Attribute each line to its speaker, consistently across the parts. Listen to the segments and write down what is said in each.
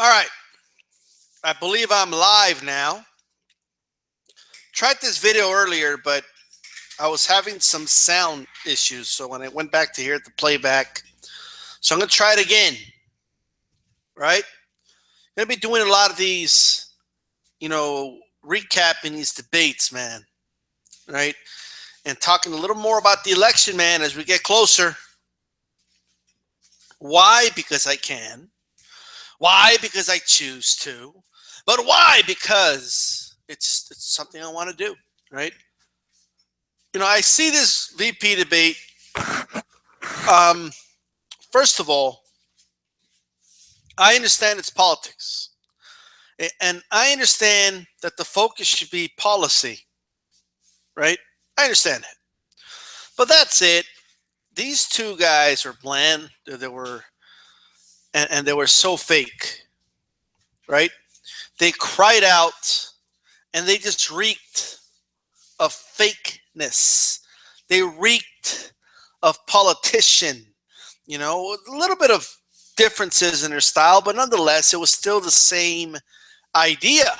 Speaker 1: All right. I believe I'm live now. Tried this video earlier, but I was having some sound issues. So when I went back to hear the playback, so I'm going to try it again. Right? I'm going to be doing a lot of these, recapping these debates, man. Right? And talking a little more about the election, man, as we get closer. Why? Because I can. Why? Because I choose to. But why? Because it's something I want to do, right? I see this VP debate. Um, First of all, I understand it's politics, and I understand that the focus should be policy, right? I understand that, but that's it. These two guys are bland. They were, and they were so fake, right? They cried out, and they just reeked of fakeness. They reeked of politician. A little bit of differences in their style, but nonetheless, it was still the same idea.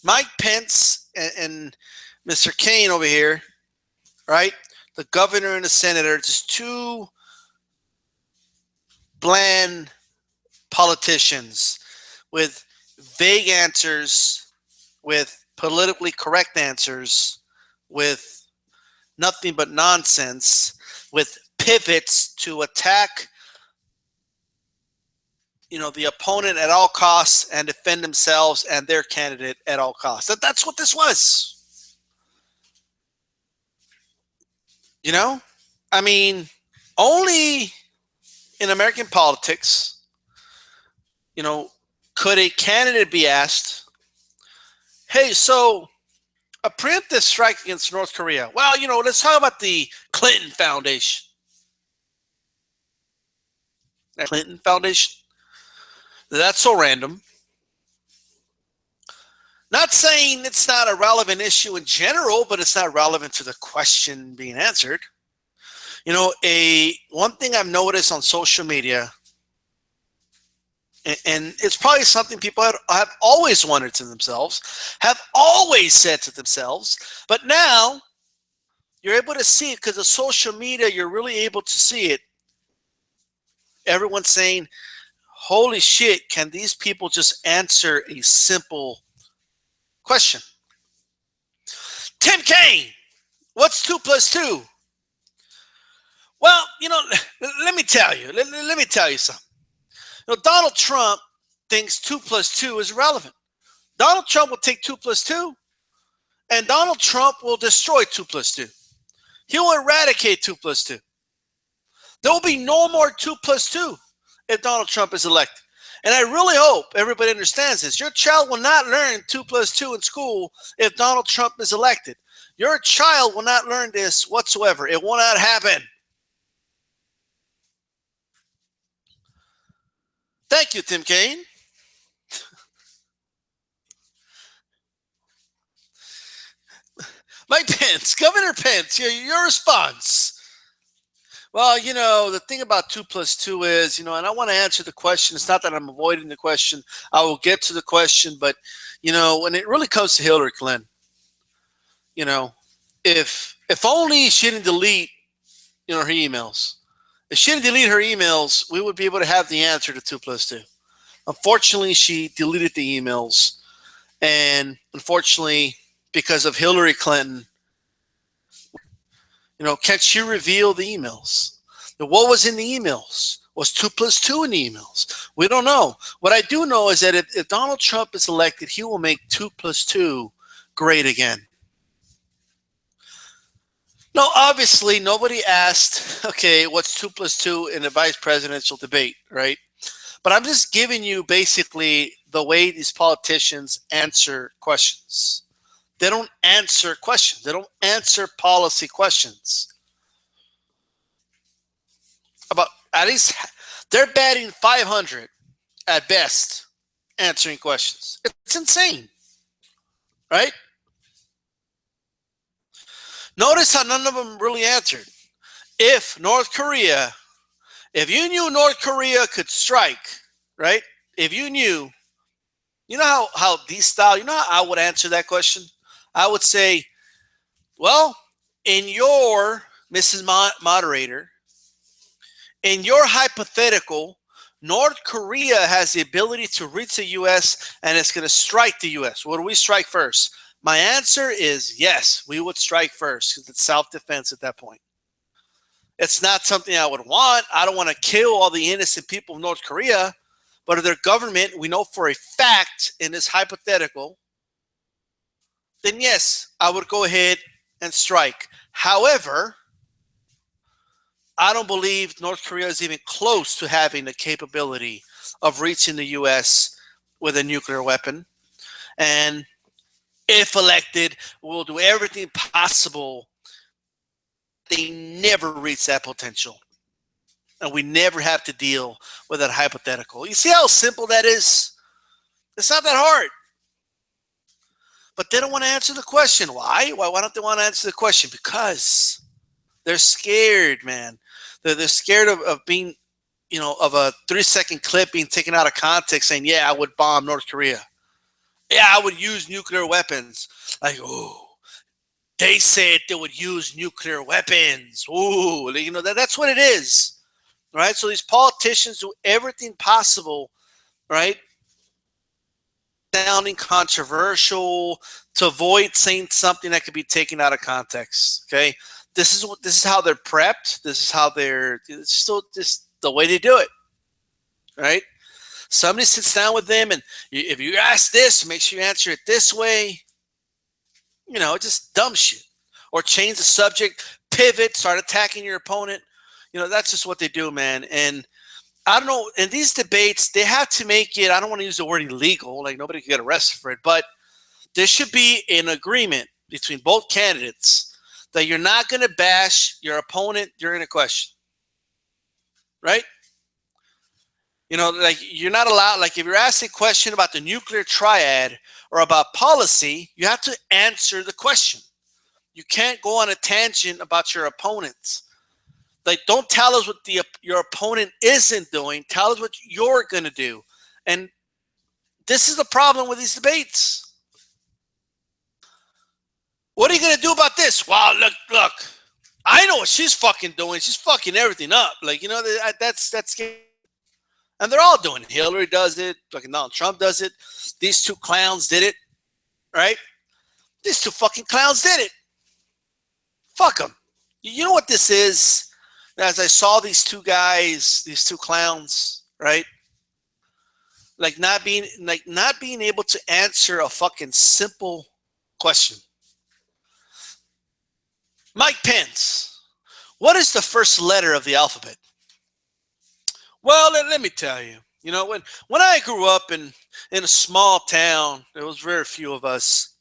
Speaker 1: Mike Pence and Mr. Kane over here, right? The governor and the senator, just two bland politicians with vague answers, with politically correct answers, with nothing but nonsense, with pivots to attack the opponent at all costs and defend themselves and their candidate at all costs. That's what this was. I mean, only in American politics, could a candidate be asked, hey, so a preemptive strike against North Korea. Well, let's talk about the Clinton Foundation. That Clinton Foundation? That's so random. Not saying it's not a relevant issue in general, but it's not relevant to the question being answered. One thing I've noticed on social media, and it's probably something people have always wondered to themselves, have always said to themselves, but now you're able to see it because of social media. You're really able to see it. Everyone's saying, holy shit, can these people just answer a simple question? Tim Kaine, what's 2 plus 2? Well, let me tell you. Let me tell you something. Donald Trump thinks 2 plus 2 is relevant. Donald Trump will take 2 plus 2, and Donald Trump will destroy 2 plus 2. He will eradicate 2 plus 2. There will be no more 2 plus 2 if Donald Trump is elected. And I really hope everybody understands this. Your child will not learn 2 plus 2 in school if Donald Trump is elected. Your child will not learn this whatsoever. It will not happen. Thank you, Tim Kaine. Mike Pence, Governor Pence, your response. Well, the thing about 2 plus 2 is, and I want to answer the question. It's not that I'm avoiding the question. I will get to the question. But, when it really comes to Hillary Clinton, if only she didn't delete, her emails. If she didn't delete her emails, we would be able to have the answer to 2 plus 2. Unfortunately, she deleted the emails. And unfortunately, because of Hillary Clinton, can she reveal the emails? What was in the emails? Was 2 plus 2 in the emails? We don't know. What I do know is that if Donald Trump is elected, he will make 2 plus 2 great again. No, obviously, nobody asked, okay, what's 2 plus 2 in the vice presidential debate, right? But I'm just giving you basically the way these politicians answer questions. They don't answer questions. They don't answer policy questions. At least they're batting 500 at best answering questions. It's insane, right? Notice how none of them really answered. If you knew North Korea could strike, right? If you knew, you know how these style, you know how I would answer that question? I would say, well, in your, Mrs. Moderator, in your hypothetical, North Korea has the ability to reach the U.S. and it's going to strike the U.S. What do we strike first? My answer is yes, we would strike first because it's self-defense at that point. It's not something I would want. I don't want to kill all the innocent people of North Korea, but if their government, we know for a fact in this hypothetical, then yes, I would go ahead and strike. However, I don't believe North Korea is even close to having the capability of reaching the U.S. with a nuclear weapon. And if elected, we'll do everything possible. They never reach that potential. And we never have to deal with that hypothetical. You see how simple that is? It's not that hard. But they don't want to answer the question. Why? Why don't they want to answer the question? Because they're scared, man. They're scared of being, of a 3-second clip being taken out of context saying, yeah, I would bomb North Korea. Yeah, I would use nuclear weapons. Like, oh, they said they would use nuclear weapons. Ooh, that's what it is, right? So these politicians do everything possible, right, sounding controversial to avoid saying something that could be taken out of context. Okay, this is how they're prepped. This is how it's still just the way they do it, right? Somebody sits down with them, and if you ask this, make sure you answer it this way. Just dumb shit. Or change the subject, pivot, start attacking your opponent. That's just what they do, man. And I don't know, in these debates, they have to make it, I don't want to use the word illegal, like nobody can get arrested for it, but there should be an agreement between both candidates that you're not going to bash your opponent during a question, right? Like you're not allowed, like if you're asking a question about the nuclear triad or about policy, you have to answer the question. You can't go on a tangent about your opponents. Like, don't tell us what your opponent isn't doing. Tell us what you're going to do. And this is the problem with these debates. What are you going to do about this? Wow, look. I know what she's fucking doing. She's fucking everything up. Like, that's and they're all doing it. Hillary does it. Fucking Donald Trump does it. These two clowns did it, right? These two fucking clowns did it. Fuck them. You know what this is? As I saw these two guys, these two clowns, right? Like not being able to answer a fucking simple question. Mike Pence, what is the first letter of the alphabet? Well, let me tell you. When I grew up in a small town, there was very few of us.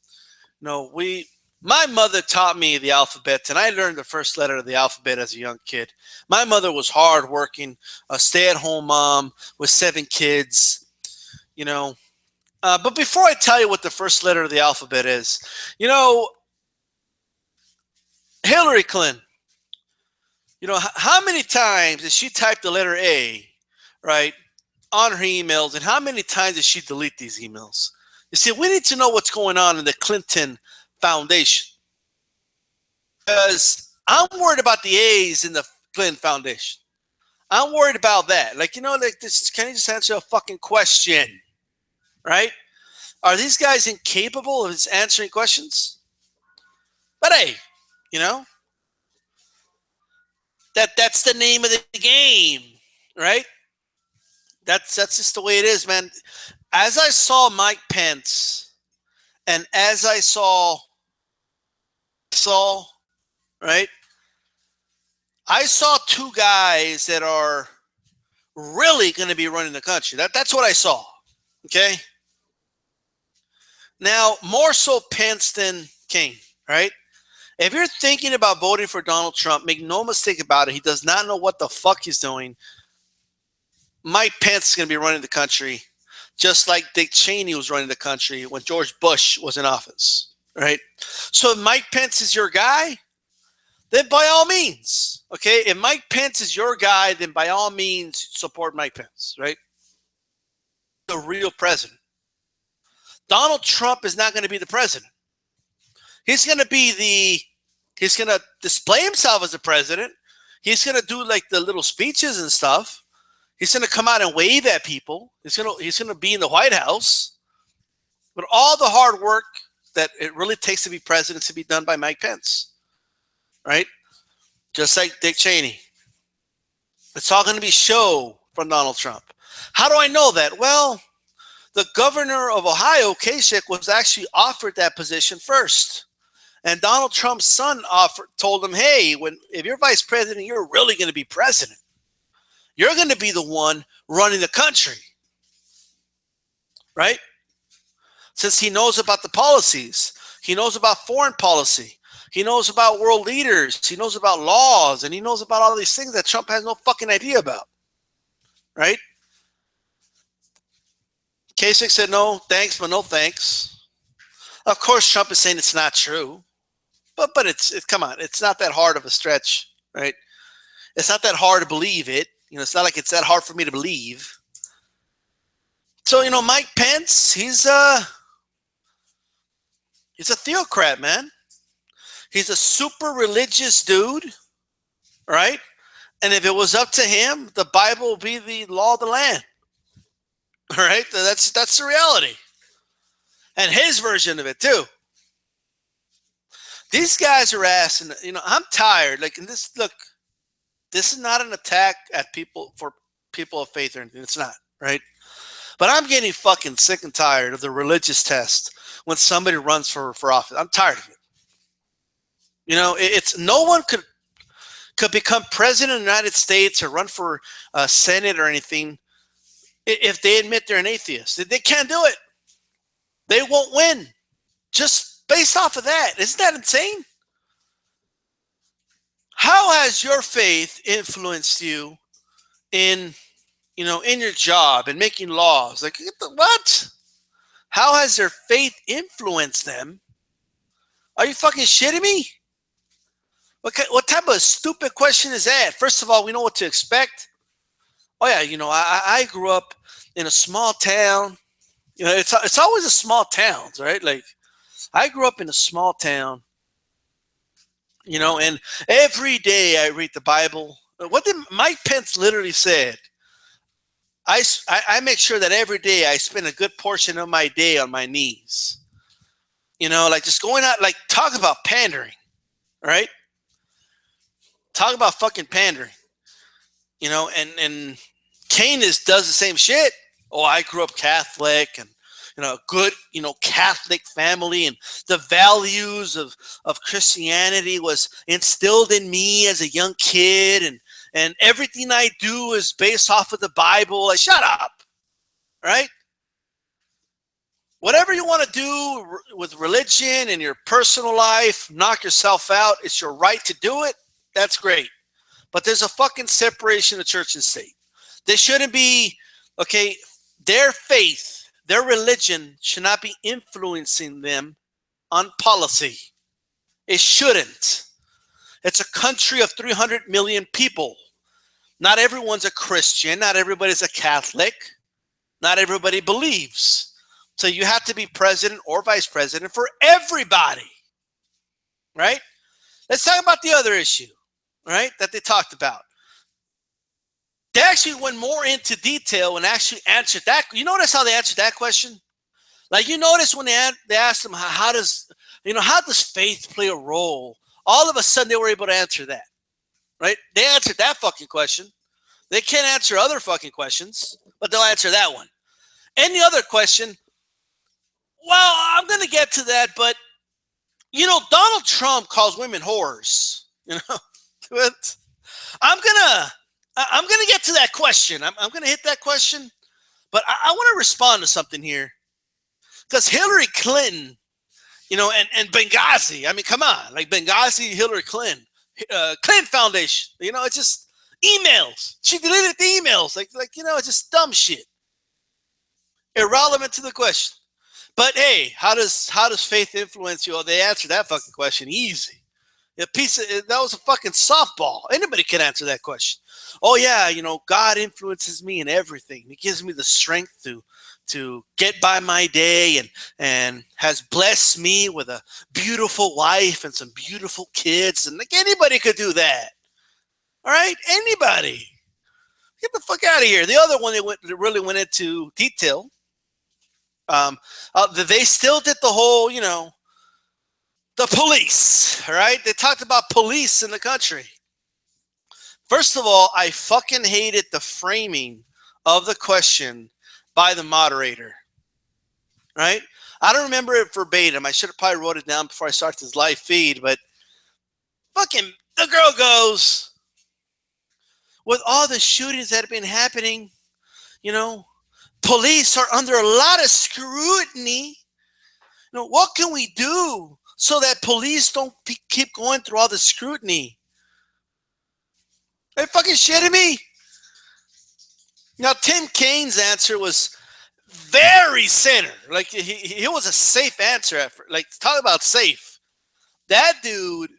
Speaker 1: My mother taught me the alphabet, and I learned the first letter of the alphabet as a young kid. My mother was hardworking, a stay-at-home mom with 7 kids, But before I tell you what the first letter of the alphabet is, Hillary Clinton, how many times did she type the letter A, right, on her emails, and how many times did she delete these emails? You see, we need to know what's going on in the Clinton Foundation, because I'm worried about the A's in the Clinton Foundation. I'm worried about that. Like, like this, can you just answer a fucking question, right? Are these guys incapable of just answering questions? But hey, that's the name of the game, right? That's just the way it is, man. As I saw Mike Pence, and as I saw, right? I saw two guys that are really going to be running the country. That's what I saw. Okay. Now, more so Pence than King, right? If you're thinking about voting for Donald Trump, make no mistake about it. He does not know what the fuck he's doing. Mike Pence is going to be running the country just like Dick Cheney was running the country when George Bush was in office, right? So if Mike Pence is your guy, then by all means, okay? If Mike Pence is your guy, then by all means support Mike Pence, right? the real president. Donald Trump is not going to be the president. He's going to display himself as a president. He's going to do like the little speeches and stuff. He's going to come out and wave at people. He's going to be in the White House. But all the hard work that it really takes to be president to be done by Mike Pence, right? Just like Dick Cheney. It's all going to be show from Donald Trump. How do I know that? Well, the governor of Ohio, Kasich, was actually offered that position first. And Donald Trump's son told him, hey, if you're vice president, you're really going to be president. You're going to be the one running the country, right? Since he knows about the policies, he knows about foreign policy, he knows about world leaders, he knows about laws, and he knows about all these things that Trump has no fucking idea about, right? Kasich said, no, thanks, but no thanks. Of course, Trump is saying it's not true, but come on, it's not that hard of a stretch, right? It's not that hard to believe it. It's not like it's that hard for me to believe. So, Mike Pence, he's a theocrat, man. He's a super religious dude, right? And if it was up to him, the Bible would be the law of the land. All right? That's the reality. And his version of it, too. These guys are asking, I'm tired. This is not an attack at people for people of faith or anything. It's not, right? But I'm getting fucking sick and tired of the religious test when somebody runs for office. I'm tired of it. It's no one could become president of the United States or run for Senate or anything if they admit they're an atheist. They can't do it. They won't win. Just based off of that. Isn't that insane? How has your faith influenced you in your job and making laws? Like, what? How has their faith influenced them? Are you fucking shitting me? What type of stupid question is that? First of all, we know what to expect. Oh yeah, I grew up in a small town. It's always a small towns, right? Like, I grew up in a small town. And every day I read the Bible. What did Mike Pence literally said? I make sure that every day I spend a good portion of my day on my knees. Like just going out, like talk about pandering, right? Talk about fucking pandering. And Kane does the same shit. Oh, I grew up Catholic and a good, Catholic family, and the values of Christianity was instilled in me as a young kid, and everything I do is based off of the Bible. Like, shut up, right? Whatever you want to do with religion and your personal life, knock yourself out. It's your right to do it. That's great. But there's a fucking separation of church and state. They shouldn't be, okay, their faith, their religion should not be influencing them on policy. It shouldn't. It's a country of 300 million people. Not everyone's a Christian. Not everybody's a Catholic. Not everybody believes. So you have to be president or vice president for everybody, right? Let's talk about the other issue, right, that they talked about. They actually went more into detail and actually answered that. You notice how they answered that question? Like, you notice when they asked them, how does faith play a role? All of a sudden, they were able to answer that, right? They answered that fucking question. They can't answer other fucking questions, but they'll answer that one. Any other question? Well, I'm going to get to that, but, Donald Trump calls women whores. But I'm going to get to that question. I'm going to hit that question, but I want to respond to something here. Because Hillary Clinton, and Benghazi, I mean, come on, like Benghazi, Hillary Clinton, Clinton Foundation, it's just emails. She deleted the emails, it's just dumb shit. Irrelevant to the question. But hey, how does faith influence you? Oh, they answered that fucking question easy. That was a fucking softball. Anybody can answer that question. Oh yeah, God influences me in everything. He gives me the strength to get by my day and has blessed me with a beautiful wife and some beautiful kids. And like anybody could do that. All right? Anybody. Get the fuck out of here. The other one that really went into detail, they still did the whole, the police, all right? They talked about police in the country. First of all, I fucking hated the framing of the question by the moderator, right? I don't remember it verbatim. I should have probably wrote it down before I start this live feed, but fucking the girl goes, with all the shootings that have been happening, police are under a lot of scrutiny. What can we do so that police don't keep going through all the scrutiny? Are you fucking shitting me? Now, Tim Kaine's answer was very center. Like, he was a safe answer. Like, talk about safe. That dude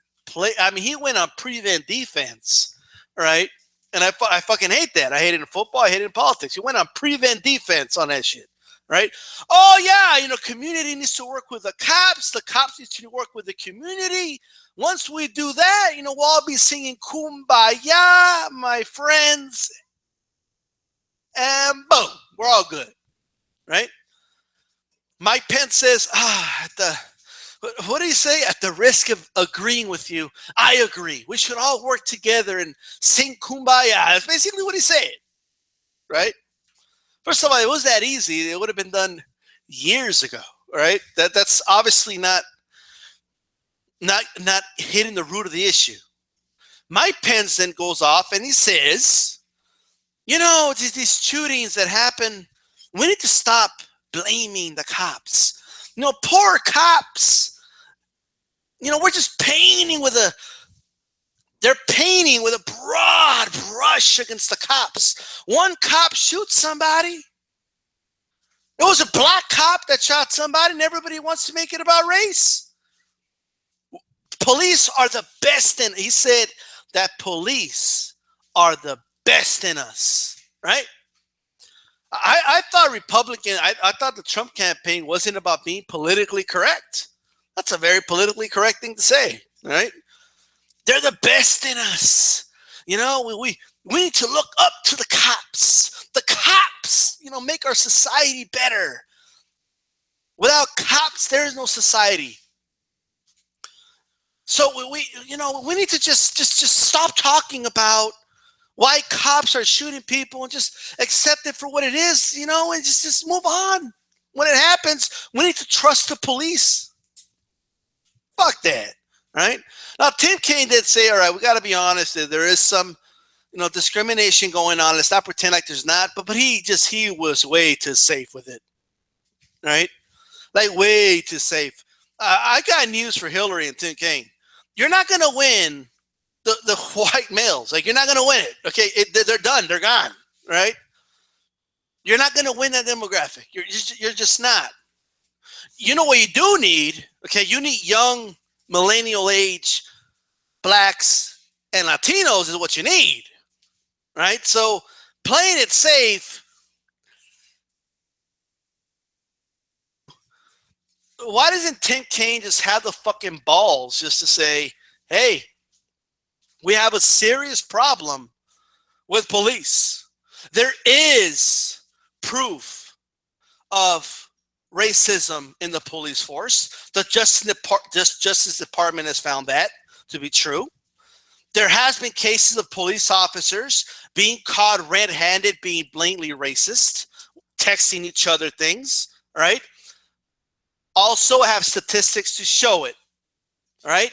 Speaker 1: he went on prevent defense, right? And I fucking hate that. I hate it in football. I hate it in politics. He went on prevent defense on that shit, right? Oh, yeah, community needs to work with the cops. The cops need to work with the community. Once we do that, we'll all be singing Kumbaya, my friends. And boom, we're all good, right? Mike Pence says, what do you say? At the risk of agreeing with you, I agree. We should all work together and sing Kumbaya. That's basically what he said, right? First of all, it was that easy. It would have been done years ago, right? That's obviously not hitting the root of the issue. Mike Pence then goes off and he says, these shootings that happen, we need to stop blaming the cops. Poor cops. We're just they're painting with a broad brush against the cops. One cop shoots somebody. It was a black cop that shot somebody, and everybody wants to make it about race. Police are the best he said that police are the best in us, right? I thought I thought the Trump campaign wasn't about being politically correct. That's a very politically correct thing to say, right? They're the best in us. We need to look up to the cops. The cops, make our society better. Without cops, there is no society. So we need to just stop talking about why cops are shooting people and just accept it for what it is, and just move on. When it happens, we need to trust the police. Fuck that, right? Now, Tim Kaine did say, all right, we got to be honest. There is some, discrimination going on. Let's not pretend like there's not. But he was way too safe with it, right? Like way too safe. I got news for Hillary and Tim Kaine. You're not going to win the white males. Like, you're not going to win it. Okay, they're done. They're gone, right? You're not going to win that demographic. You're just not. You know what you do need? Okay, you need young millennial age blacks and Latinos is what you need, right? So playing it safe. Why doesn't Tim Kaine just have the fucking balls just to say, hey, we have a serious problem with police. There is proof of racism in the police force. The Justice Department has found that to be true. There has been cases of police officers being caught red-handed, being blatantly racist, texting each other things, right? Also have statistics to show it, right?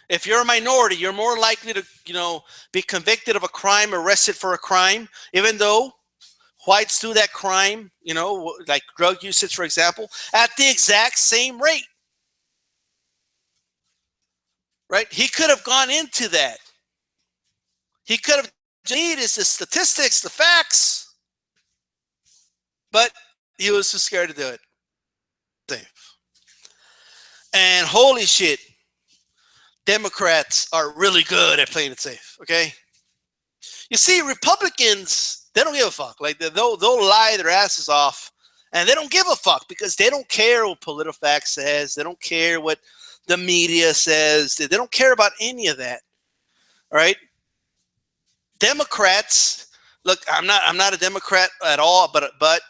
Speaker 1: If you're a minority, you're more likely to, be convicted of a crime, arrested for a crime, even though whites do that crime, like drug usage, for example, at the exact same rate. Right? He could have gone into that. He could have needed the statistics, the facts, but he was too scared to do it. And holy shit, Democrats are really good at playing it safe, okay? You see, Republicans, They don't give a fuck. Like they'll lie their asses off, and they don't give a fuck because they don't care what PolitiFact says. They don't care what the media says. They don't care about any of that. All right. Democrats, look, I'm not a Democrat at all, but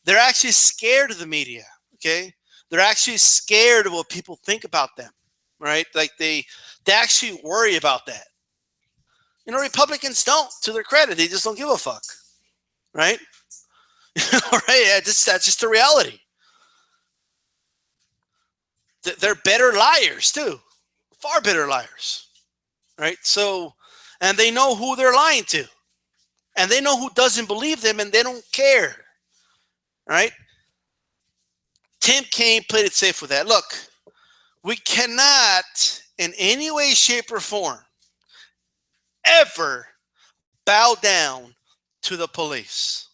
Speaker 1: they're actually scared of the media. Okay, they're actually scared of what people think about them. Right? Like they actually worry about that. You know, Republicans don't. To their credit, they just don't give a fuck. Right? Right? Yeah, that's just the reality. They're better liars too, far better liars. Right? So, and they know who they're lying to, and they know who doesn't believe them, and they don't care. Right? Tim Kaine played it safe with that. Look, we cannot, in any way, shape, or form, ever bow down to the police.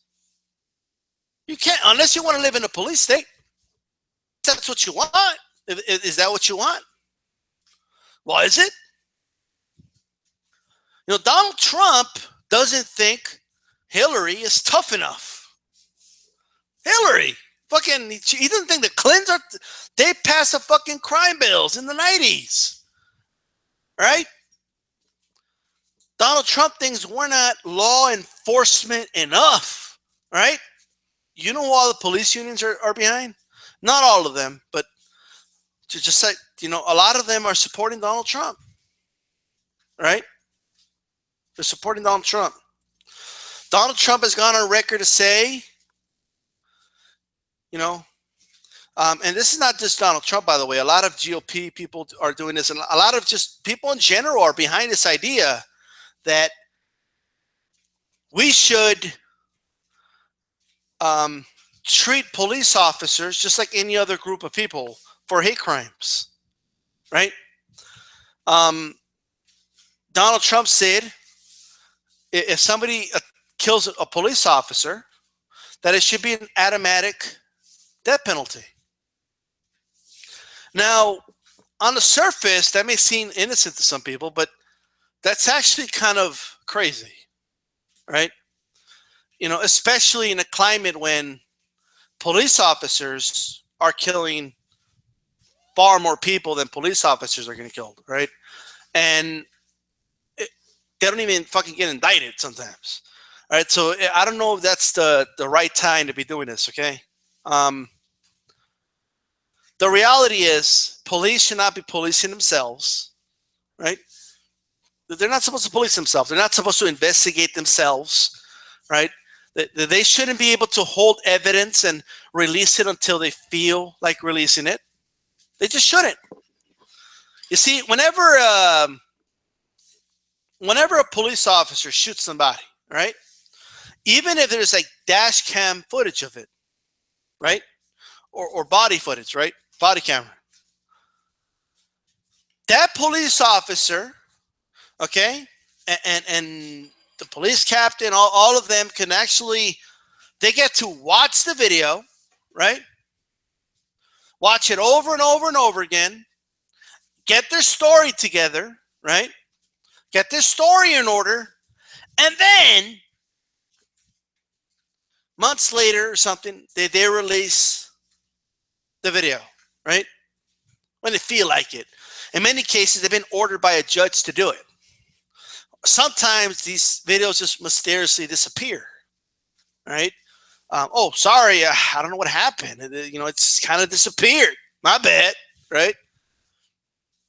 Speaker 1: You can't, unless you want to live in a police state. That's what you want. Is that what you want? Well, is it? You know, Donald Trump doesn't think Hillary is tough enough. Hillary, fucking, he doesn't think the Clintons are. They passed the fucking crime bills in the 90s, right? Donald Trump thinks we're not law enforcement enough, right? You know who all the police unions are behind? Not all of them, but just like, you know, a lot of them are supporting Donald Trump, right? They're supporting Donald Trump. Donald Trump has gone on record to say, you know, and this is not just Donald Trump, by the way. A lot of GOP people are doing this, and a lot of just people in general are behind this idea that we should treat police officers just like any other group of people for hate crimes, right? Donald Trump said if somebody kills a police officer, that it should be an automatic death penalty. Now, on the surface, that may seem innocent to some people, but that's actually kind of crazy, right? You know, especially in a climate when police officers are killing far more people than police officers are getting killed, right? And they don't even fucking get indicted sometimes. All right, so I don't know if that's the right time to be doing this, okay? The reality is police should not be policing themselves, right? They're not supposed to police themselves. They're not supposed to investigate themselves, right? They shouldn't be able to hold evidence and release it until they feel like releasing it. They just shouldn't. You see, whenever a police officer shoots somebody, right? Even if there's like dash cam footage of it, right? Or body footage, right? Body camera. That police officer, okay, and the police captain, all of them can actually, they get to watch the video, right? Watch it over and over and over again. Get their story together, right? Get their story in order. And then, months later or something, they release the video, right? When they feel like it. In many cases, they've been ordered by a judge to do it. Sometimes these videos just mysteriously disappear, right? Oh, sorry, I don't know what happened. You know, it's kind of disappeared. My bad, right?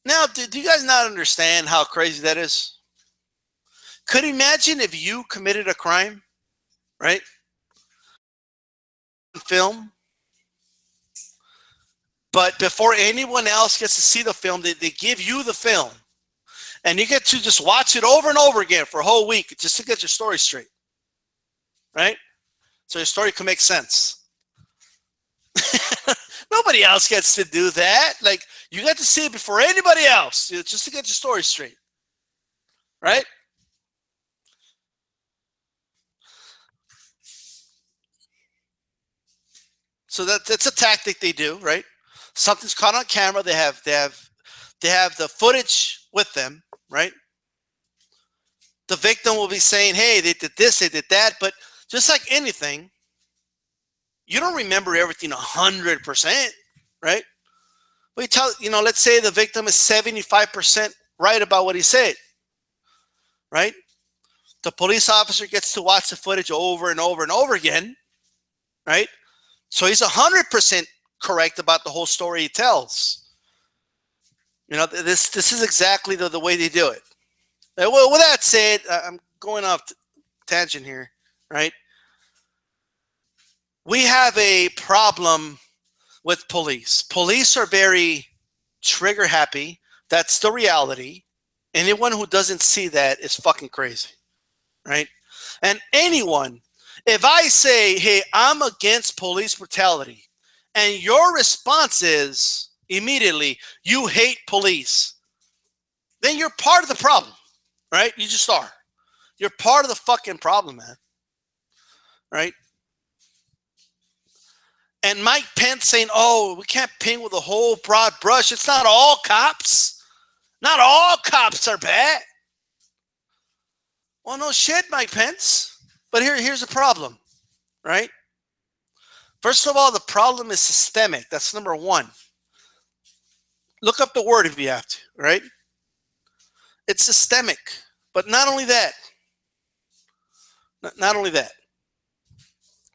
Speaker 1: Now, do you guys not understand how crazy that is? Could you imagine if you committed a crime, right? Film, but before anyone else gets to see the film, they give you the film, and you get to just watch it over and over again for a whole week just to get your story straight, right? So your story can make sense. Nobody else gets to do that. Like, you get to see it before anybody else, just to get your story straight, right? So that's a tactic they do, right? Something's caught on camera. They have the footage with them, right? The victim will be saying, hey, they did this, they did that. But just like anything, you don't remember everything 100%, right? But let's say the victim is 75% right about what he said, right? The police officer gets to watch the footage over and over and over again, right? So he's 100% correct about the whole story he tells. This is exactly the way they do it. Well, with that said, I'm going off tangent here, right? We have a problem with police. Police are very trigger happy. That's the reality. Anyone who doesn't see that is fucking crazy, right? And anyone, if I say, hey, I'm against police brutality, and your response is immediately, you hate police, then you're part of the problem, right? You just are. You're part of the fucking problem, man, right? And Mike Pence saying, oh, we can't paint with a whole broad brush. It's not all cops. Not all cops are bad. Well, no shit, Mike Pence. But here's the problem, right? First of all, the problem is systemic. That's number one. Look up the word if you have to, right? It's systemic. But not only that. Not only that.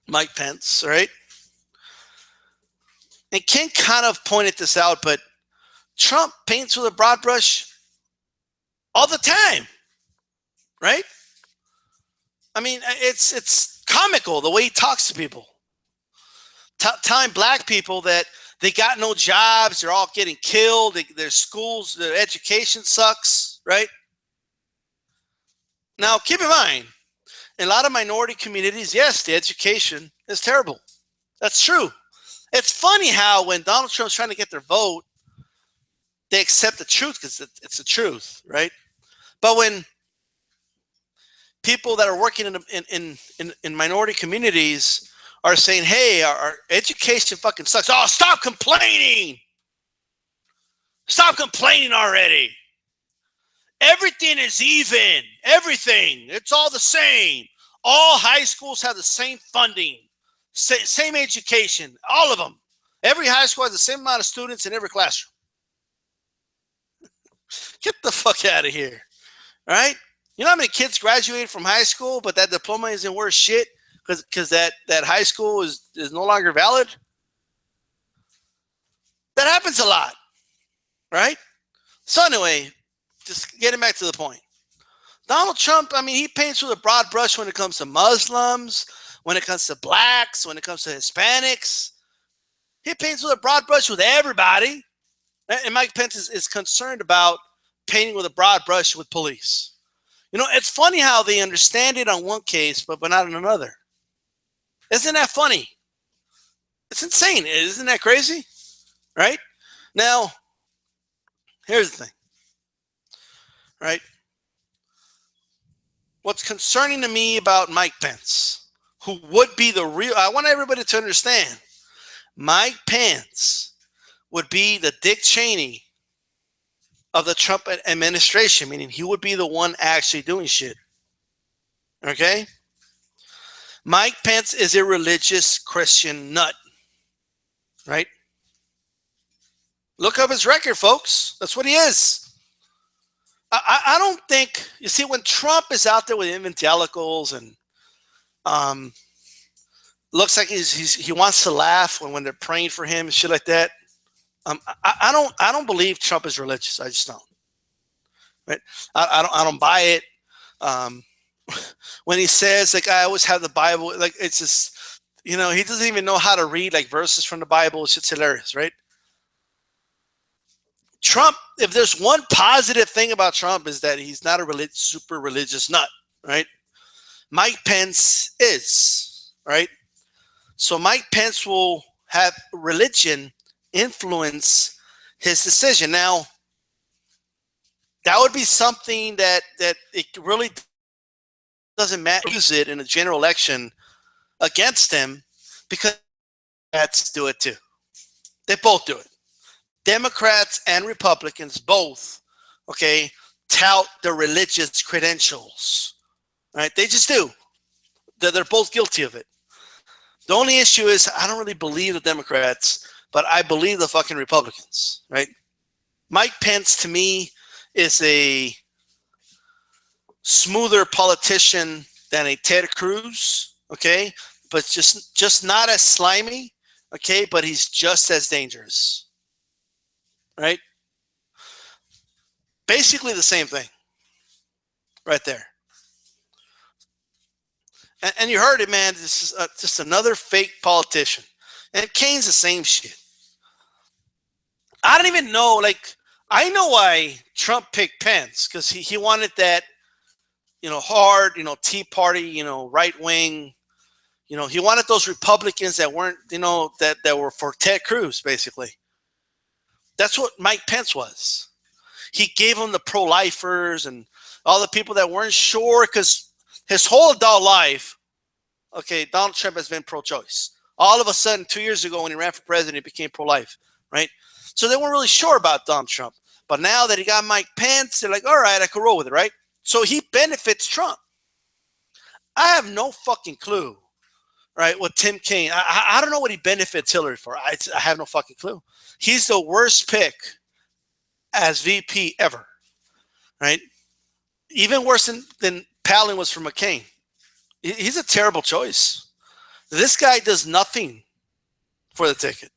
Speaker 1: Mike Pence, right? And Ken kind of pointed this out, but Trump paints with a broad brush all the time, right? I mean, it's comical the way he talks to people. Telling black people that they got no jobs, they're all getting killed, their schools, their education sucks, right? Now, keep in mind, in a lot of minority communities, yes, the education is terrible. That's true. It's funny how when Donald Trump's trying to get their vote, they accept the truth because it's the truth, right? But when people that are working in minority communities are saying, hey, our education fucking sucks. Oh, stop complaining. Stop complaining already. Everything is even. Everything. It's all the same. All high schools have the same funding, same education, all of them. Every high school has the same amount of students in every classroom. Get the fuck out of here, right? You know how many kids graduated from high school, but that diploma isn't worth shit because that high school is no longer valid? That happens a lot, right? So anyway, just getting back to the point. Donald Trump, I mean, he paints with a broad brush when it comes to Muslims, when it comes to blacks, when it comes to Hispanics. He paints with a broad brush with everybody. And Mike Pence is concerned about painting with a broad brush with police. You know, it's funny how they understand it on one case, but not on another. Isn't that funny? It's insane. Isn't that crazy? Right? Now, here's the thing. Right? What's concerning to me about Mike Pence, who would be the real, I want everybody to understand, Mike Pence would be the Dick Cheney of the Trump administration, meaning he would be the one actually doing shit. Okay? Mike Pence is a religious Christian nut. Right? Look up his record, folks. That's what he is. I don't think, you see, when Trump is out there with evangelicals and looks like he wants to laugh when they're praying for him and shit like that. I don't believe Trump is religious. I just don't. Right? I don't buy it. When he says like I always have the Bible, like it's just, you know, he doesn't even know how to read like verses from the Bible. It's just hilarious, right? Trump, if there's one positive thing about Trump is that he's not a super religious nut, right? Mike Pence is, right? So Mike Pence will have religion influence his decision. Now, that would be something that it really doesn't matter. Use it in a general election against him because Democrats do it too. They both do it. Democrats and Republicans both, okay, tout their religious credentials. Right? They just do. They're both guilty of it. The only issue is I don't really believe the Democrats, but I believe the fucking Republicans. Right? Mike Pence, to me, is a smoother politician than a Ted Cruz, okay? But just not as slimy, okay? But he's just as dangerous, right? Basically the same thing right there. And you heard it, man. This is just another fake politician. And Kane's the same shit. I don't even know, like, I know why Trump picked Pence, because he wanted that, hard, Tea Party, right wing, he wanted those Republicans that weren't, that were for Ted Cruz, basically. That's what Mike Pence was. He gave them the pro-lifers and all the people that weren't sure, because his whole adult life, okay, Donald Trump has been pro-choice. All of a sudden, 2 years ago when he ran for president, he became pro-life, right? So they weren't really sure about Donald Trump. But now that he got Mike Pence, they're like, all right, I can roll with it, right? So he benefits Trump. I have no fucking clue, right, what Tim Kaine, I don't know what he benefits Hillary for. I have no fucking clue. He's the worst pick as VP ever, right? Even worse than Palin was for McCain. He's a terrible choice. This guy does nothing for the ticket.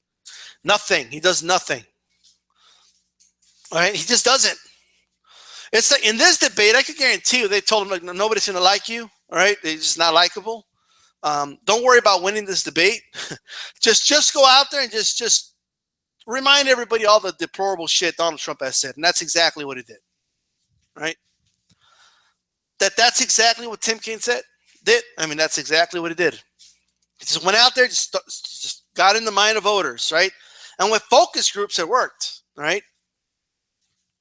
Speaker 1: Nothing. He does nothing. All right? He just doesn't. It's like in this debate, I can guarantee you they told him, like, nobody's going to like you. All right? They're just not likable. Don't worry about winning this debate. just go out there and just remind everybody all the deplorable shit Donald Trump has said. And that's exactly what he did. Right? That's exactly what Tim Kaine did. I mean, that's exactly what he did. He just went out there, just got in the mind of voters, right? And with focus groups, it worked, right?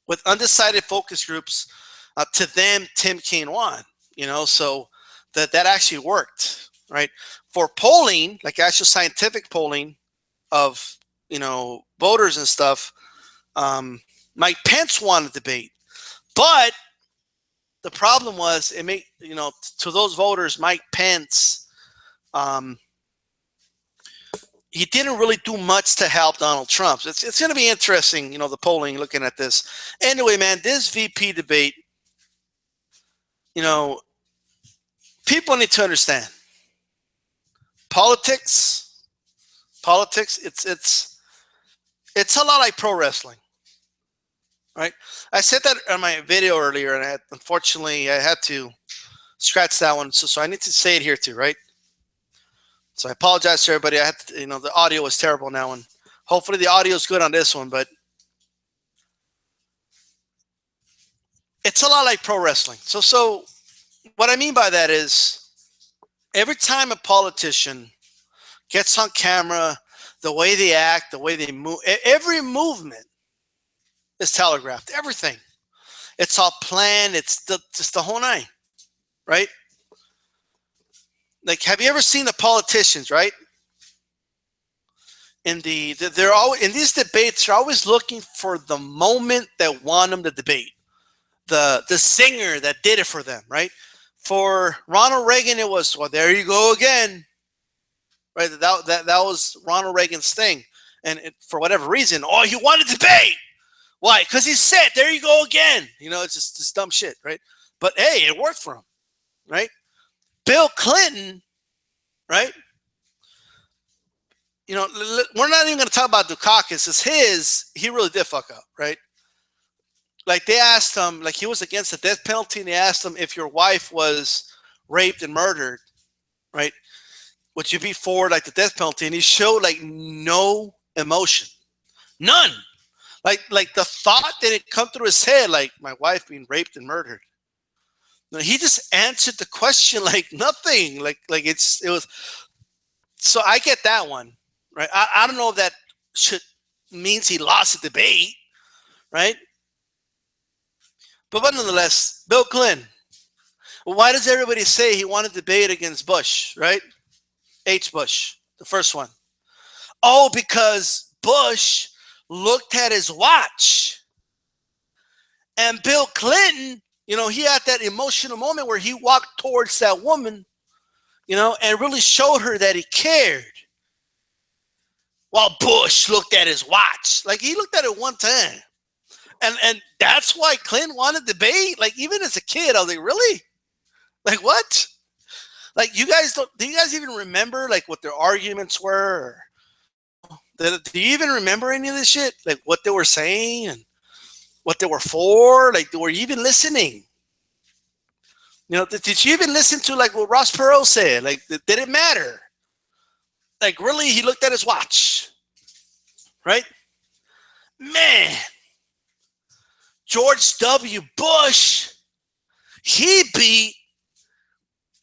Speaker 1: With undecided focus groups, to them, Tim Kaine won, so that actually worked, right? For polling, like actual scientific polling of, voters and stuff, Mike Pence won the debate. But the problem was it made, to those voters, Mike Pence, he didn't really do much to help Donald Trump. It's going to be interesting, the polling, looking at this. Anyway, man, this VP debate, people need to understand. Politics, it's a lot like pro wrestling, right? I said that in my video earlier, and unfortunately, I had to scratch that one. So I need to say it here too, right? So I apologize to everybody. I had to, the audio was terrible now, and hopefully the audio is good on this one. But it's a lot like pro wrestling. So what I mean by that is every time a politician gets on camera, the way they act, the way they move, every movement is telegraphed. Everything. It's all planned. It's just the whole nine, right? Like, have you ever seen the politicians, right? They're always in these debates. They're always looking for the moment that won them the debate, the singer that did it for them, right? For Ronald Reagan, it was, well, there you go again, right? That was Ronald Reagan's thing, and for whatever reason, he won a debate. Why? Because he said, there you go again. It's just this dumb shit, right? But hey, it worked for him, right? Bill Clinton, right? We're not even going to talk about Dukakis. It's he really did fuck up, right? Like they asked him, like he was against the death penalty, and they asked him, if your wife was raped and murdered, right, would you be for like the death penalty? And he showed like no emotion, none. Like the thought didn't come through his head, like my wife being raped and murdered. No, he just answered the question like nothing. Like it was. So I get that one, right? I don't know if that means he lost the debate, right? But nonetheless, Bill Clinton. Well, why does everybody say he wanted to debate against Bush, right? H. Bush, the first one. Oh, because Bush looked at his watch And Bill Clinton, he had that emotional moment where he walked towards that woman, and really showed her that he cared. While Bush looked at his watch. Like, he looked at it one time. And that's why Clinton wanted debate. Like, even as a kid, I was like, really? Like, what? Like, do you guys even remember, like, what their arguments were? Do you even remember any of this shit? Like, what they were saying and what they were for? Like, were you even listening? Did you even listen to, like, what Ross Perot said? Like, did it matter? Like, really, he looked at his watch, right? Man, George W. Bush, he beat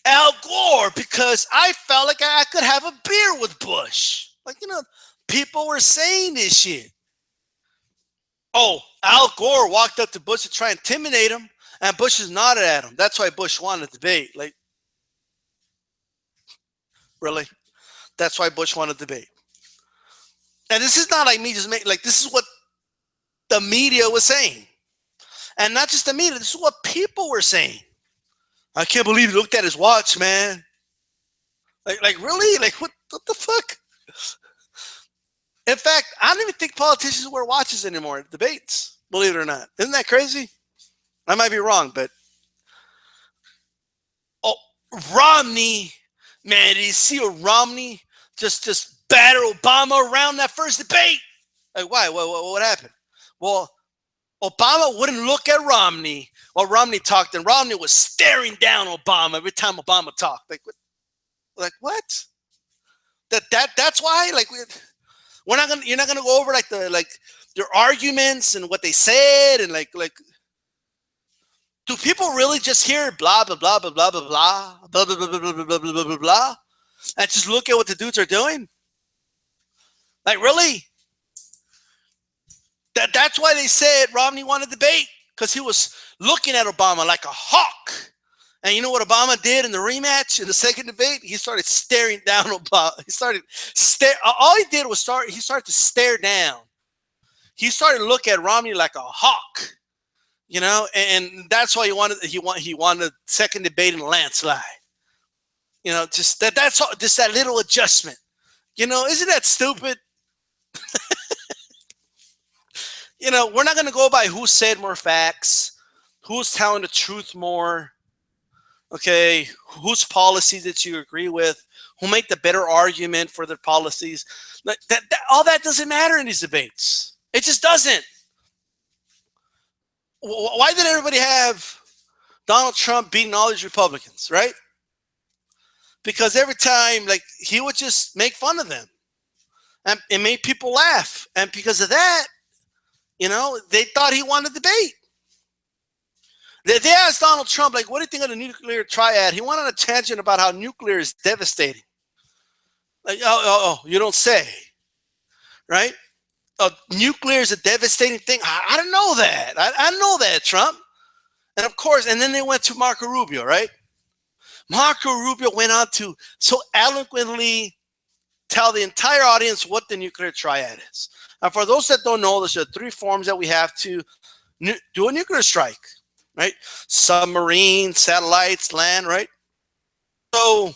Speaker 1: Al Gore because I felt like I could have a beer with Bush. Like, people were saying this shit. Oh, Al Gore walked up to Bush to try and intimidate him, and Bush just nodded at him. That's why Bush wanted to debate. Like, really? That's why Bush wanted to debate. And this is not like me just making, like, this is what the media was saying. And not just the media, this is what people were saying. I can't believe he looked at his watch, man. Like really? Like, what the fuck? In fact, I don't even think politicians wear watches anymore at debates, believe it or not. Isn't that crazy? I might be wrong, but Romney, man, did you see Romney just batter Obama around that first debate? Like, why? What happened? Well, Obama wouldn't look at Romney while Romney talked, and Romney was staring down Obama every time Obama talked. Like what? That's why. Like, you're not gonna go over like their arguments and what they said, and like do people really just hear blah blah blah blah blah blah blah blah blah blah blah blah blah blah blah blah and just look at what the dudes are doing? Like, really? That's why they said Romney wanted to debate, because he was looking at Obama like a hawk. And you know what Obama did in the rematch in the second debate? He started staring down Obama. All he did was he started to stare down. He started to look at Romney like a hawk, and that's why he wanted second debate in a landslide. Just that's all, just that little adjustment. Isn't that stupid? We're not going to go by who said more facts, who's telling the truth more, okay, whose policies that you agree with, who make the better argument for their policies. All that doesn't matter in these debates. It just doesn't. Why did everybody have Donald Trump beating all these Republicans, right? Because every time, like, he would just make fun of them, and it made people laugh. And because of that, they thought he wanted to debate. They asked Donald Trump, like, what do you think of the nuclear triad? He went on a tangent about how nuclear is devastating. Like, you don't say, right? Nuclear is a devastating thing. I don't know that. I know that, Trump. And of course, and then they went to Marco Rubio, right? Marco Rubio went on to so eloquently tell the entire audience what the nuclear triad is. And for those that don't know, there's 3 forms that we have to do a nuclear strike, right? Submarine, satellites, land, right? So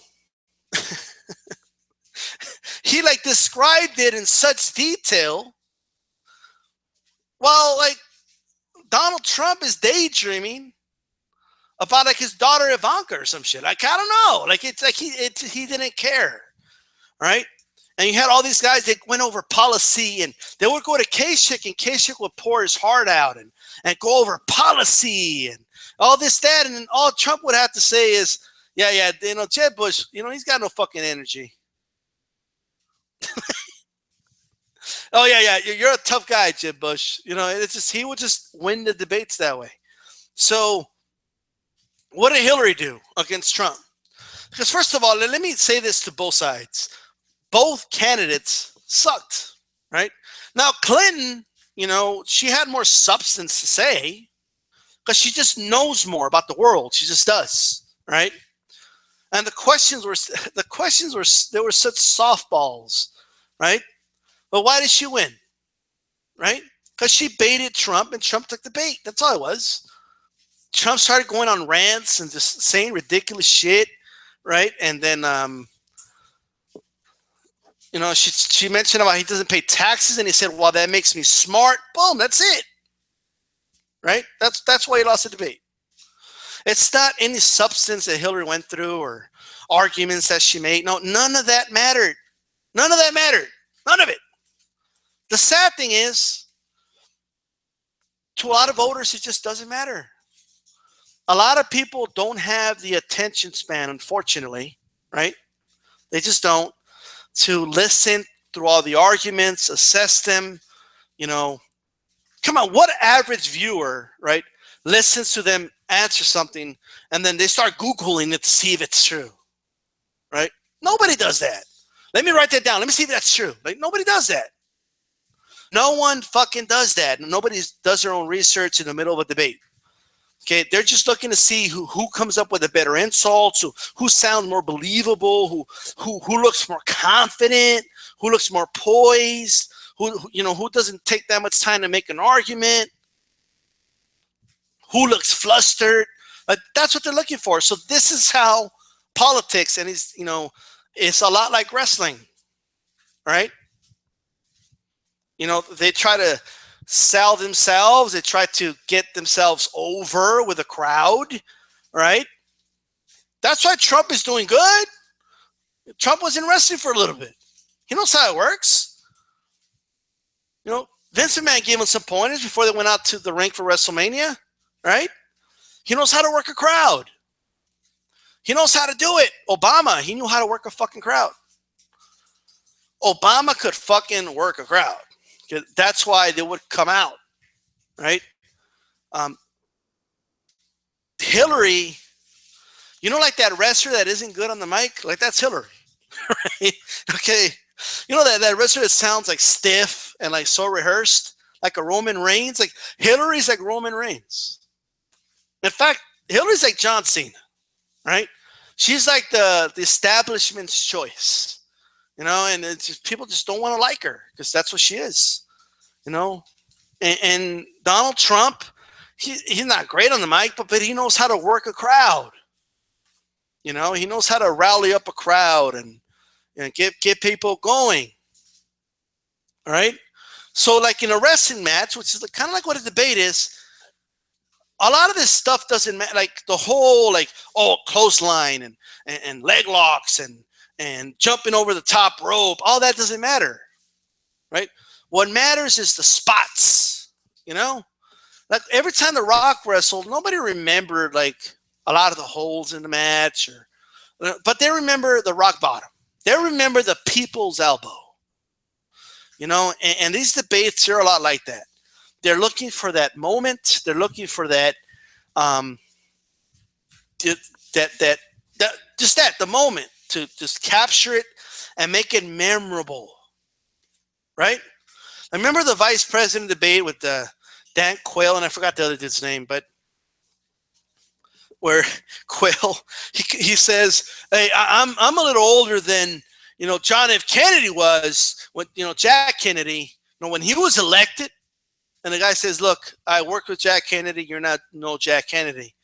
Speaker 1: he like described it in such detail. Well, like, Donald Trump is daydreaming about like his daughter Ivanka or some shit. Like, I don't know. Like, it's like he didn't care, right? And you had all these guys that went over policy, and they would go to Kasich, and Kasich would pour his heart out and go over policy and all this, that, and then all Trump would have to say is, yeah, Jeb Bush, he's got no fucking energy. Oh, yeah, you're a tough guy, Jeb Bush. It's just, he would just win the debates that way. So what did Hillary do against Trump? Because first of all, let me say this to both sides. Both candidates sucked, right? Now, Clinton, she had more substance to say because she just knows more about the world. She just does, right? And the questions were they were such softballs, right? But why did she win, right? Because she baited Trump and Trump took the bait. That's all it was. Trump started going on rants and just saying ridiculous shit, right? And then, she mentioned about he doesn't pay taxes, and he said, "Well, that makes me smart." Boom, that's it, right? That's why he lost the debate. It's not any substance that Hillary went through or arguments that she made. No, none of that mattered. None of that mattered. None of it. The sad thing is, to a lot of voters, it just doesn't matter. A lot of people don't have the attention span, unfortunately, right? They just don't, to listen through all the arguments, assess them. Come on, what average viewer, right, listens to them answer something and then they start Googling it to see if it's true, right? Nobody does that. Let me write that down. Let me see if that's true. Like, nobody does that. No one fucking does that. Nobody does their own research in the middle of a debate. Okay, they're just looking to see who comes up with a better insult, who sounds more believable, who looks more confident, who looks more poised, who doesn't take that much time to make an argument, who looks flustered. That's what they're looking for. So this is how politics, and it's a lot like wrestling, right? They try to sell themselves. They try to get themselves over with a crowd, right? That's why Trump is doing good. Trump was in wrestling for a little bit. He knows how it works. Vince McMahon gave him some pointers before they went out to the ring for WrestleMania, right? He knows how to work a crowd. He knows how to do it. Obama, he knew how to work a fucking crowd. Obama could fucking work a crowd. That's why they would come out, right? Hillary, like that wrestler that isn't good on the mic? Like, that's Hillary, right? Okay. That wrestler that sounds like stiff and like so rehearsed, like a Roman Reigns? Like, Hillary's like Roman Reigns. In fact, Hillary's like John Cena, right? She's like the establishment's choice. And it's just, people just don't want to like her because that's what she is, And Donald Trump, he's not great on the mic, but he knows how to work a crowd. He knows how to rally up a crowd and get people going. All right. So, like in a wrestling match, which is kind of like what a debate is, a lot of this stuff doesn't matter. Like the whole, clothesline and leg locks and jumping over the top rope, all that doesn't matter, right? What matters is the spots, Like, every time The Rock wrestled, nobody remembered, like, a lot of the holes in the match, but they remember the rock bottom. They remember the people's elbow, and these debates are a lot like that. They're looking for that moment. They're looking for that, the moment, to just capture it and make it memorable, right? I remember the vice president debate with Dan Quayle, and I forgot the other dude's name, but where Quayle, he says, "Hey, I'm a little older than John F. Kennedy was when Jack Kennedy, when he was elected." And the guy says, "Look, I worked with Jack Kennedy. You're not no Jack Kennedy."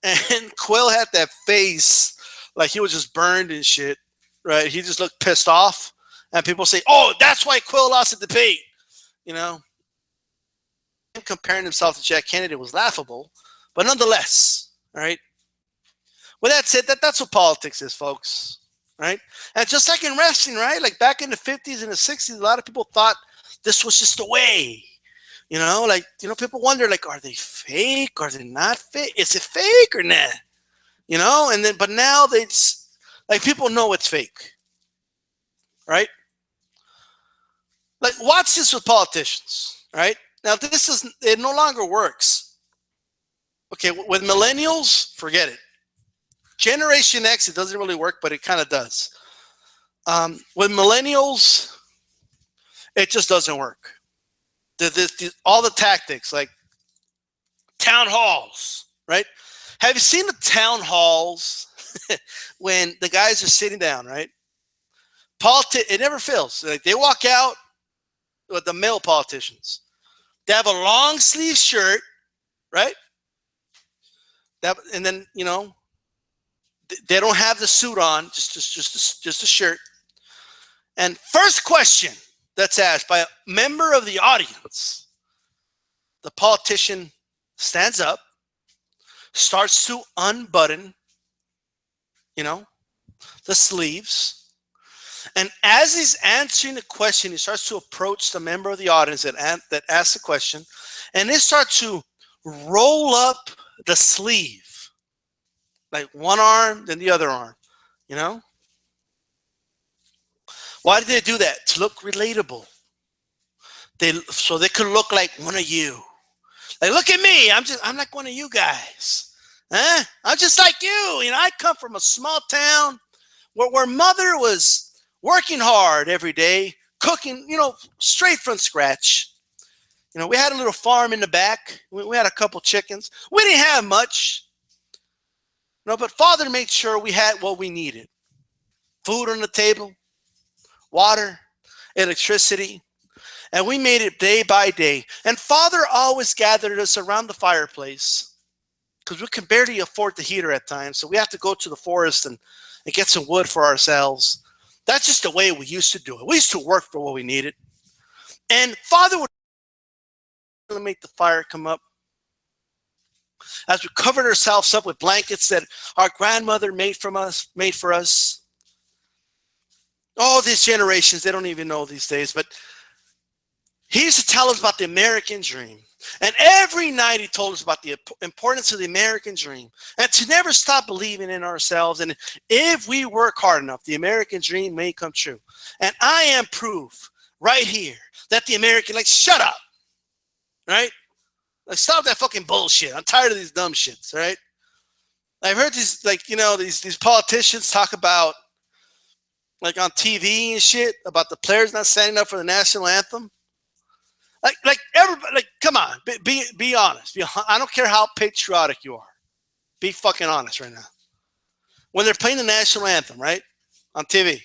Speaker 1: And Quayle had that face like he was just burned and shit, right? He just looked pissed off. And people say, "Oh, that's why Quayle lost the debate." Him comparing himself to Jack Kennedy was laughable, but nonetheless, all right? With that said, that's what politics is, folks, right? And just like in wrestling, right? Like back in the 50s and the 60s, a lot of people thought this was just the way. People wonder, like, are they fake? Are they not fake? Is it fake or not? But now people know it's fake, right? Like, watch this with politicians, right? Now, it no longer works. Okay, with millennials, forget it. Generation X, it doesn't really work, but it kind of does. With millennials, it just doesn't work. All the tactics, like town halls, right? Have you seen the town halls when the guys are sitting down, right? It never fails. Like, they walk out with the male politicians. They have a long sleeve shirt, right? And then they don't have the suit on, just a shirt. And first question that's asked by a member of the audience, the politician stands up, starts to unbutton, the sleeves. And as he's answering the question, he starts to approach the member of the audience that asked the question, and they start to roll up the sleeve, like one arm, then the other arm, Why did they do that? To look relatable. So they could look like one of you. Like, look at me. I'm like one of you guys. Huh? I'm just like you. I come from a small town where mother was working hard every day, cooking, straight from scratch. We had a little farm in the back. We had a couple chickens. We didn't have much. But father made sure we had what we needed. Food on the table, water, electricity. And we made it day by day. And father always gathered us around the fireplace because we could barely afford the heater at times. So we have to go to the forest and get some wood for ourselves. That's just the way we used to do it. We used to work for what we needed. And father would make the fire come up as we covered ourselves up with blankets that our grandmother made for us. All these generations, they don't even know these days, but he used to tell us about the American dream. And every night he told us about the importance of the American dream and to never stop believing in ourselves. And if we work hard enough, the American dream may come true. And I am proof right here that the American, shut up, right? Stop that fucking bullshit. I'm tired of these dumb shits, right? I've heard these, these politicians talk about, on TV and shit, about the players not standing up for the national anthem. Like everybody, come on, be honest. I don't care how patriotic you are. Be fucking honest right now. When they're playing the national anthem, right, on TV,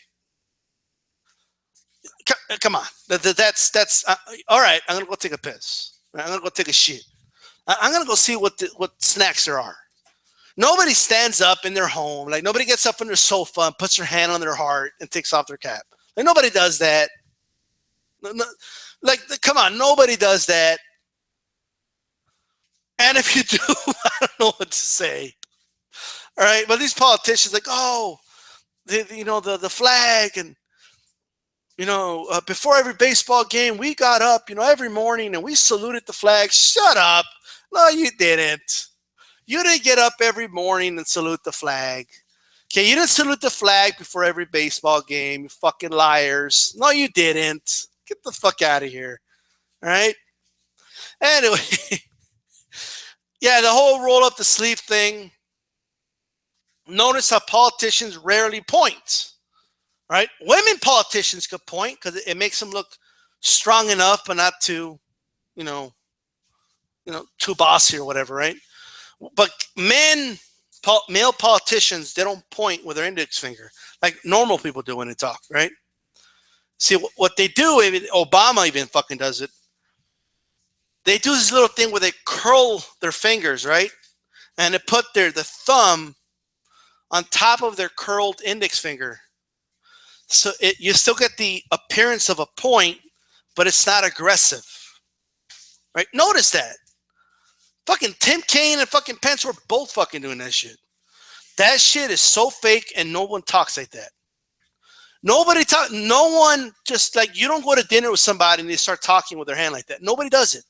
Speaker 1: come on. That's all right. I'm gonna go take a piss. I'm gonna go take a shit. I'm gonna go see what snacks there are. Nobody stands up in their home. Nobody gets up on their sofa and puts their hand on their heart and takes off their cap. Nobody does that. No, come on, nobody does that. And if you do, I don't know what to say. All right, but these politicians, the flag, and before every baseball game, we got up, every morning and we saluted the flag. Shut up! No, you didn't. You didn't get up every morning and salute the flag. Okay, you didn't salute the flag before every baseball game. You fucking liars! No, you didn't. Get the fuck out of here. All right. Anyway, yeah, the whole roll up the sleeve thing. Notice how politicians rarely point. Right? Women politicians could point because it makes them look strong enough, but not too, too bossy or whatever, right? But male politicians, they don't point with their index finger like normal people do when they talk, right? See, what they do, Obama even fucking does it. They do this little thing where they curl their fingers, right? And they put the thumb on top of their curled index finger. So you still get the appearance of a point, but it's not aggressive, right? Notice that. Fucking Tim Kaine and fucking Pence were both fucking doing that shit. That shit is so fake, and no one talks like that. No one just you don't go to dinner with somebody and they start talking with their hand like that. Nobody does it.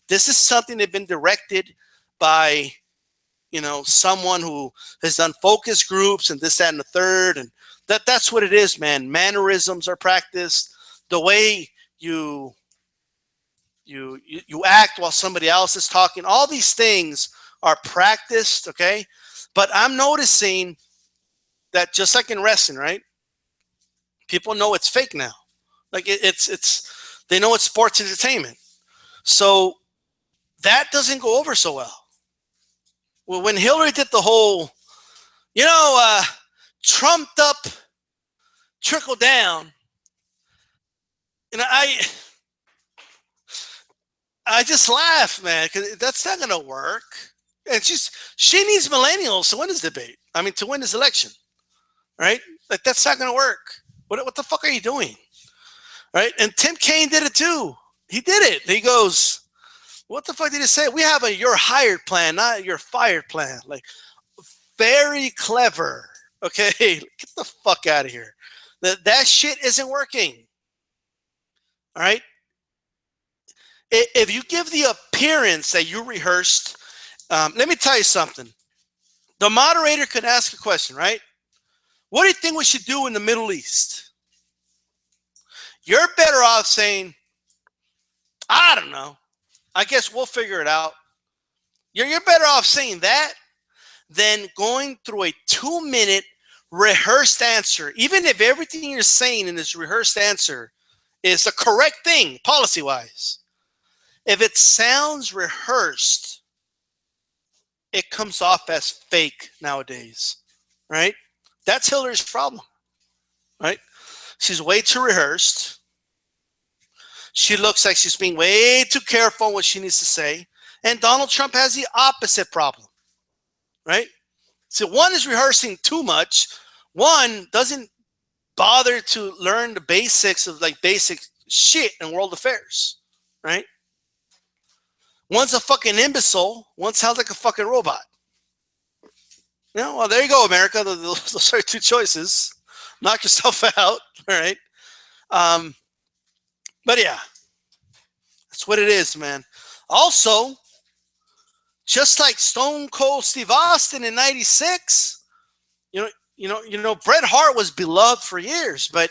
Speaker 1: This is something they've been directed by, someone who has done focus groups and this, that, and the third. And that's what it is, man. Mannerisms are practiced. The way you act while somebody else is talking. All these things are practiced, okay? But I'm noticing that just like in wrestling, right? People know it's fake now. It's they know it's sports entertainment. So that doesn't go over so well. Well, when Hillary did the whole, trumped up, trickle down, I just laugh, man, because that's not going to work. And she needs millennials to win this debate. I mean, to win this election, right? Like, that's not going to work. What the fuck are you doing? Right? And Tim Kaine did it too. He did it. He goes, what the fuck did he say? We have a you're hired plan, not your fired plan. Like, very clever. Okay, get the fuck out of here. That shit isn't working. All right. If you give the appearance that you rehearsed, let me tell you something. The moderator could ask a question, right? What do you think we should do in the Middle East? You're better off saying, I don't know. I guess we'll figure it out. You're better off saying that than going through a 2-minute rehearsed answer, even if everything you're saying in this rehearsed answer is the correct thing policy-wise. If it sounds rehearsed, it comes off as fake nowadays, right? That's Hillary's problem, right? She's way too rehearsed. She looks like she's being way too careful on what she needs to say. And Donald Trump has the opposite problem, right? So one is rehearsing too much. One doesn't bother to learn the basics of like basic shit in world affairs, right? One's a fucking imbecile. One sounds like a fucking robot. You know, well, there you go, America. Those are two choices. Knock yourself out, all right? But yeah, that's what it is, man. Also, just like Stone Cold Steve Austin in '96, you know, Bret Hart was beloved for years, but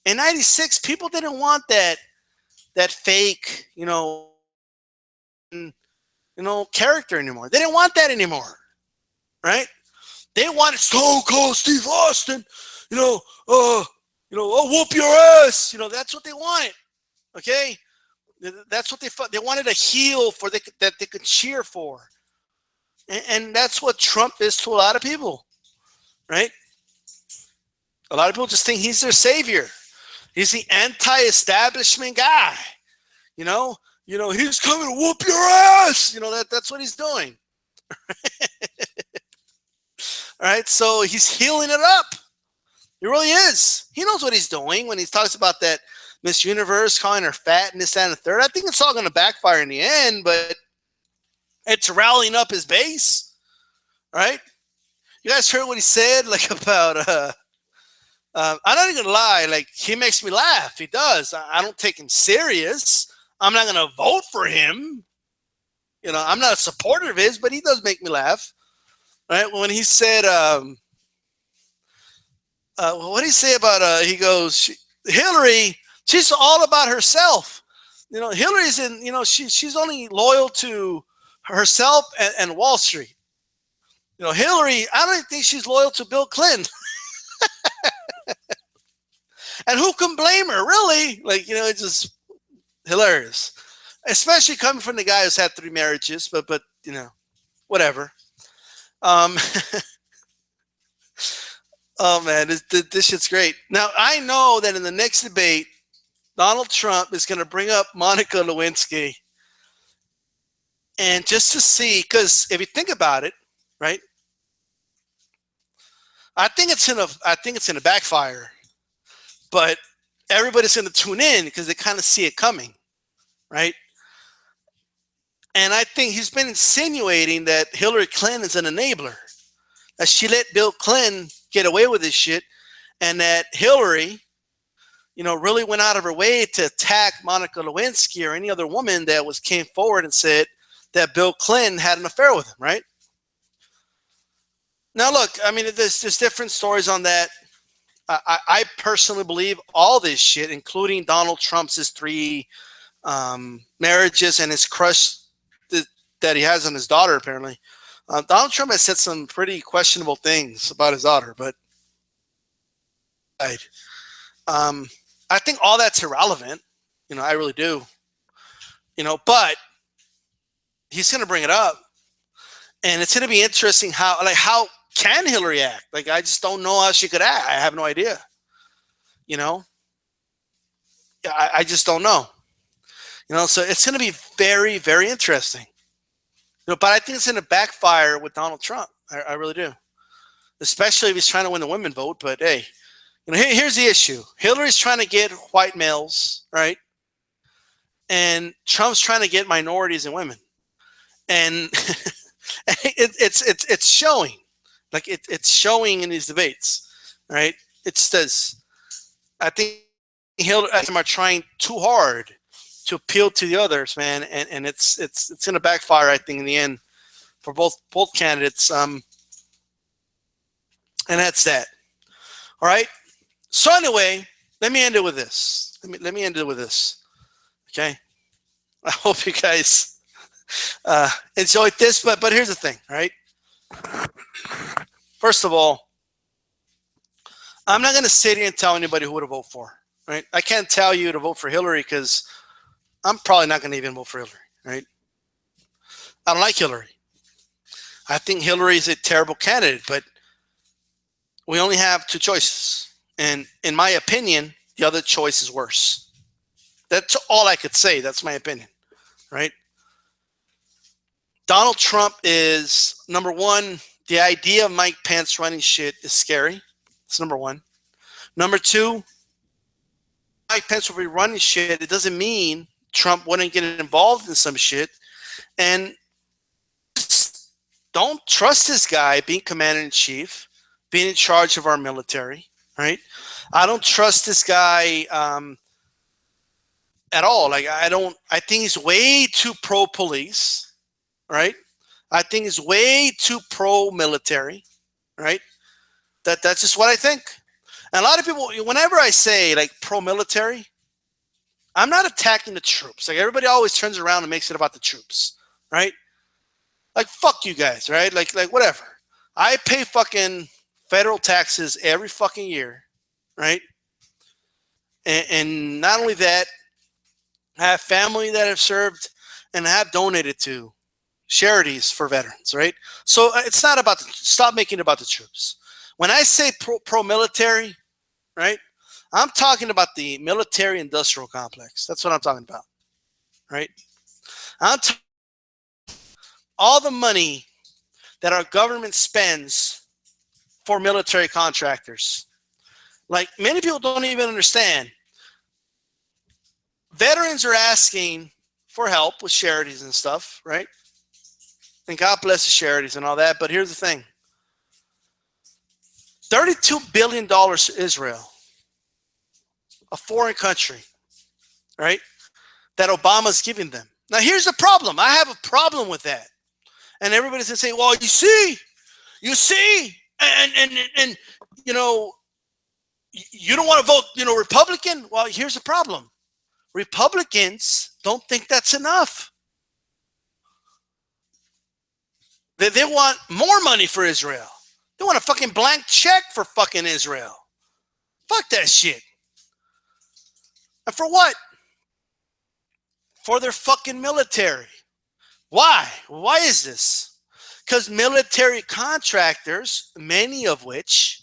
Speaker 1: in '96, people didn't want that fake, character anymore. They didn't want that anymore, right? They wanted Stone Cold Steve Austin, I'll whoop your ass. That's what they wanted. Okay, that's what they wanted a heel that they could cheer for, and that's what Trump is to a lot of people, right? A lot of people just think he's their savior. He's the anti-establishment guy. He's coming to whoop your ass. That's what he's doing. All right, so he's healing it up. He really is. He knows what he's doing when he talks about that Miss Universe calling her fat and this, that, and the third. I think it's all going to backfire in the end, but it's rallying up his base, right? You guys heard what he said, like about, I'm not even going to lie, like he makes me laugh. He does. I don't take him serious. I'm not going to vote for him. I'm not a supporter of his, but he does make me laugh. Right? When he said, what did he say about, he goes, Hillary, she's all about herself. Hillary's she's only loyal to herself and Wall Street. Hillary, I don't think she's loyal to Bill Clinton. And who can blame her, really? It's just hilarious. Especially coming from the guy who's had 3 marriages, but whatever. Oh man, this shit's great. Now I know that in the next debate, Donald Trump is going to bring up Monica Lewinsky, and just to see, because if you think about it, right? I think it's going to backfire, but everybody's going to tune in because they kind of see it coming, right? And I think he's been insinuating that Hillary Clinton is an enabler, that she let Bill Clinton get away with this shit, and that Hillary, really went out of her way to attack Monica Lewinsky or any other woman that came forward and said that Bill Clinton had an affair with him, right? Now, look, I mean, there's different stories on that. I personally believe all this shit, including Donald Trump's 3 marriages and his crush that he has on his daughter, apparently. Donald Trump has said some pretty questionable things about his daughter, but I think all that's irrelevant. I really do. But he's going to bring it up, and it's going to be interesting how can Hillary act? I just don't know how she could act. I have no idea. I just don't know. So it's going to be very, very interesting. But I think it's going to backfire with Donald Trump. I really do, especially if he's trying to win the women vote. But hey, here's the issue: Hillary's trying to get white males, right? And Trump's trying to get minorities and women, and it's showing, like it's showing in these debates, right? It says, I think Hillary and are trying too hard to appeal to the others, man, and it's going to backfire, I think, in the end for both candidates. And that's that. All right. So anyway, let me end it with this. Let me end it with this. Okay. I hope you guys enjoyed this, but here's the thing, right? First of all, I'm not going to sit here and tell anybody who to vote for, right? I can't tell you to vote for Hillary because I'm probably not going to even vote for Hillary, right? I don't like Hillary. I think Hillary is a terrible candidate, but we only have two choices. And in my opinion, the other choice is worse. That's all I could say. That's my opinion, right? Donald Trump is, number one, the idea of Mike Pence running shit is scary. That's number one. Number two, Mike Pence will be running shit. It doesn't mean Trump wouldn't get involved in some shit. And don't trust this guy being commander-in-chief, being in charge of our military, right? I don't trust this guy at all. Like, I think he's way too pro-police, right? I think he's way too pro-military, right? That's just what I think. And a lot of people, whenever I say like pro-military, I'm not attacking the troops. Like, everybody always turns around and makes it about the troops, right? Like, fuck you guys, right? Like whatever. I pay fucking federal taxes every fucking year, right? And not only that, I have family that have served and have donated to charities for veterans, right? So it's not about stop making it about the troops. When I say pro-military, right, I'm talking about the military-industrial complex. That's what I'm talking about, right? All the money that our government spends for military contractors. Like, many people don't even understand. Veterans are asking for help with charities and stuff, right? And God bless the charities and all that. But here's the thing. $32 billion to Israel, a foreign country, right, that Obama's giving them. Now, here's the problem. I have a problem with that. And everybody's going to say, well, you see, and you don't want to vote, Republican. Well, here's the problem. Republicans don't think that's enough. They want more money for Israel. They want a fucking blank check for fucking Israel. Fuck that shit. And for what? For their fucking military. Why? Why is this? Because military contractors, many of which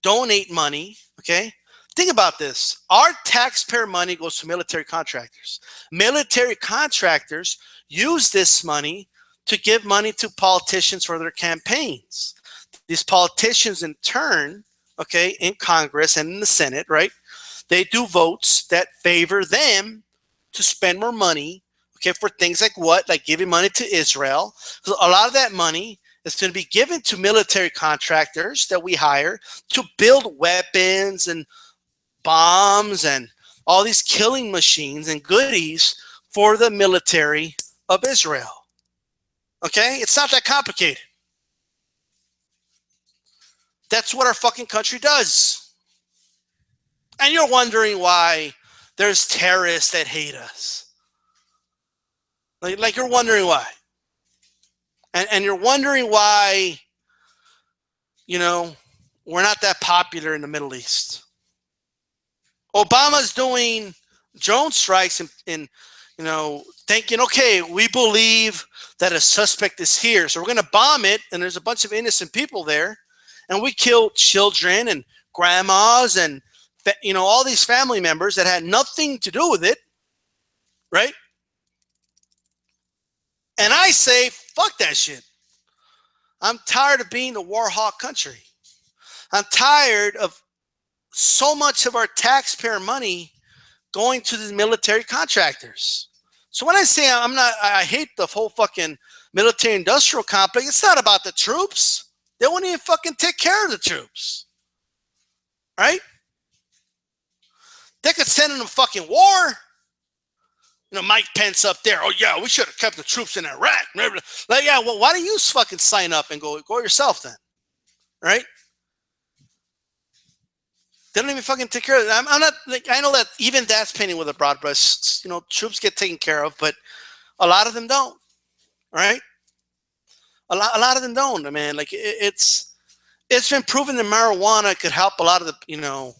Speaker 1: donate money, okay? Think about this. Our taxpayer money goes to military contractors. Military contractors use this money to give money to politicians for their campaigns. These politicians, in turn, okay, in Congress and in the Senate, right, they do votes that favor them to spend more money, okay, for things like what? Like giving money to Israel. So a lot of that money is going to be given to military contractors that we hire to build weapons and bombs and all these killing machines and goodies for the military of Israel. Okay? It's not that complicated. That's what our fucking country does. And you're wondering why there's terrorists that hate us. Like you're wondering why. And you're wondering why, we're not that popular in the Middle East. Obama's doing drone strikes in thinking, okay, we believe that a suspect is here, so we're going to bomb it, and there's a bunch of innocent people there, and we kill children and grandmas and all these family members that had nothing to do with it, right? And I say, fuck that shit. I'm tired of being the war hawk country. I'm tired of so much of our taxpayer money going to the military contractors. So when I say I hate the whole fucking military industrial complex, it's not about the troops. They won't even fucking take care of the troops. Right? They could send them to fucking war. You know, Mike Pence up there. Oh, yeah, we should have kept the troops in Iraq. Like, yeah, well, why don't you fucking sign up and go yourself then? Right? They don't even fucking take care of it. I'm not, like, I know that even that's painting with a broad brush. You know, troops get taken care of, but a lot of them don't. Right? A lot of them don't, man. Like, it's been proven that marijuana could help a lot of the, you know,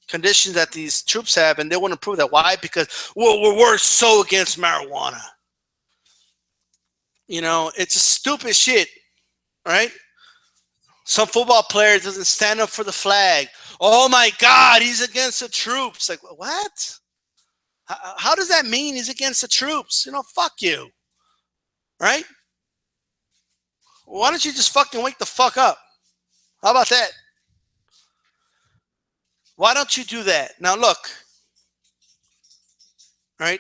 Speaker 1: conditions that these troops have, and they want to prove that. Why? Because we're so against marijuana. You know, it's a stupid shit, right? Some football player doesn't stand up for the flag. Oh my God, he's against the troops. Like, what? How does that mean he's against the troops? You know, fuck you, right? Why don't you just fucking wake the fuck up? How about that? Why don't you do that? Now look, right?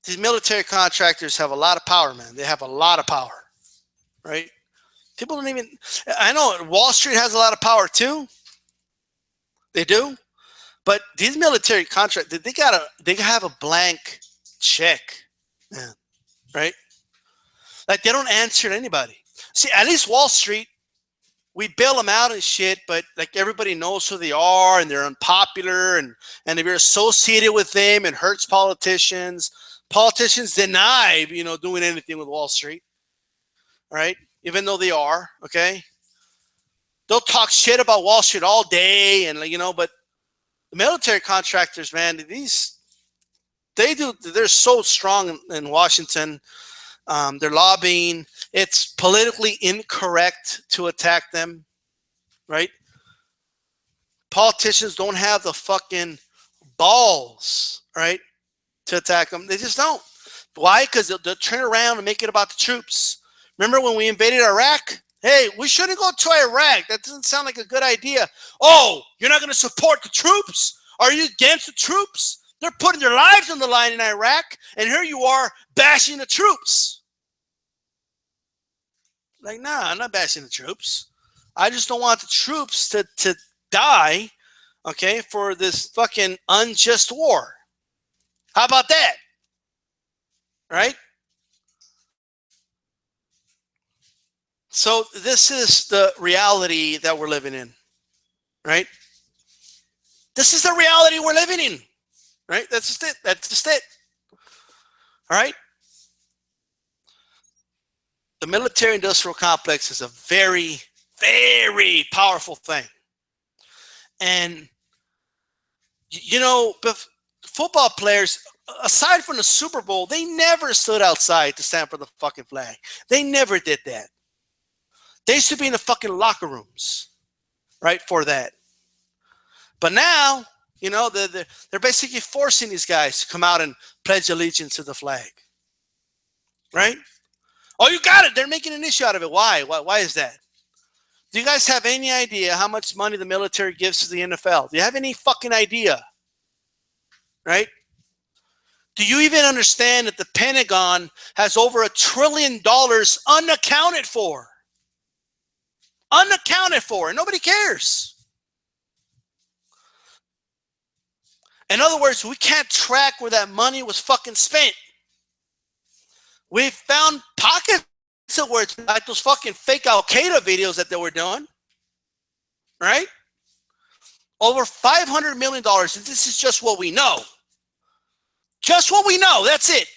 Speaker 1: These military contractors have a lot of power, man. They have a lot of power, right? People don't even, I know Wall Street has a lot of power too. They do. But these military contractors, they have a blank check, man, right? Like, they don't answer to anybody. See, at least Wall Street, we bail them out and shit, but like, everybody knows who they are, and they're unpopular, and if you're associated with them, it hurts politicians. Politicians deny, you know, doing anything with Wall Street, right? Even though they are, okay? They'll talk shit about Wall Street all day, and, you know, but the military contractors, man, they're so strong in Washington. They're lobbying. It's politically incorrect to attack them, right? Politicians don't have the fucking balls, right, to attack them. They just don't. Why? Because they'll turn around and make it about the troops. Remember when we invaded Iraq? Hey, we shouldn't go to Iraq. That doesn't sound like a good idea. Oh, you're not going to support the troops? Are you against the troops? They're putting their lives on the line in Iraq, and here you are bashing the troops. Like, nah, I'm not bashing the troops. I just don't want the troops to die, okay, for this fucking unjust war. How about that? Right? So this is the reality that we're living in, right? This is the reality we're living in, right? That's just it. That's just it. All right? The military-industrial complex is a very, very powerful thing. And, you know, football players, aside from the Super Bowl, they never stood outside to stand for the fucking flag. They never did that. They used to be in the fucking locker rooms, right, for that. But now, you know, they're basically forcing these guys to come out and pledge allegiance to the flag, right? Oh, you got it. They're making an issue out of it. Why? Why is that? Do you guys have any idea how much money the military gives to the NFL? Do you have any fucking idea? Right? Do you even understand that the Pentagon has over $1 trillion unaccounted for? Unaccounted for, and nobody cares. In other words, we can't track where that money was fucking spent. We found pockets of where it's like those fucking fake Al-Qaeda videos that they were doing, right? Over $500 million. And this is just what we know. Just what we know. That's it.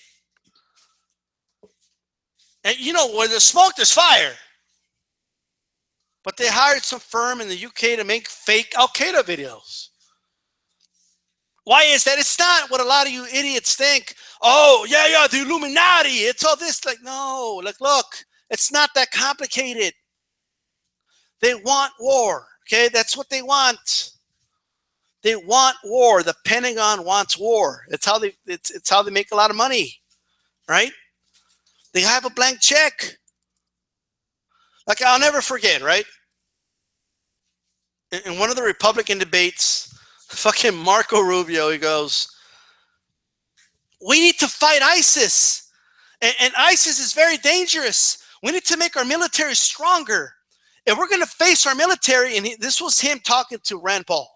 Speaker 1: And you know, where there's smoke, there's fire. But they hired some firm in the UK to make fake Al-Qaeda videos. Why is that? It's not what a lot of you idiots think. Oh, yeah, the Illuminati. It's all this. Like, no, like, look, it's not that complicated. They want war, okay? That's what they want. They want war. The Pentagon wants war. It's how they make a lot of money, right? They have a blank check. Like, I'll never forget, right? In one of the Republican debates, fucking Marco Rubio, he goes, we need to fight ISIS. And ISIS is very dangerous. We need to make our military stronger. If we're going to face our military, and this was him talking to Rand Paul,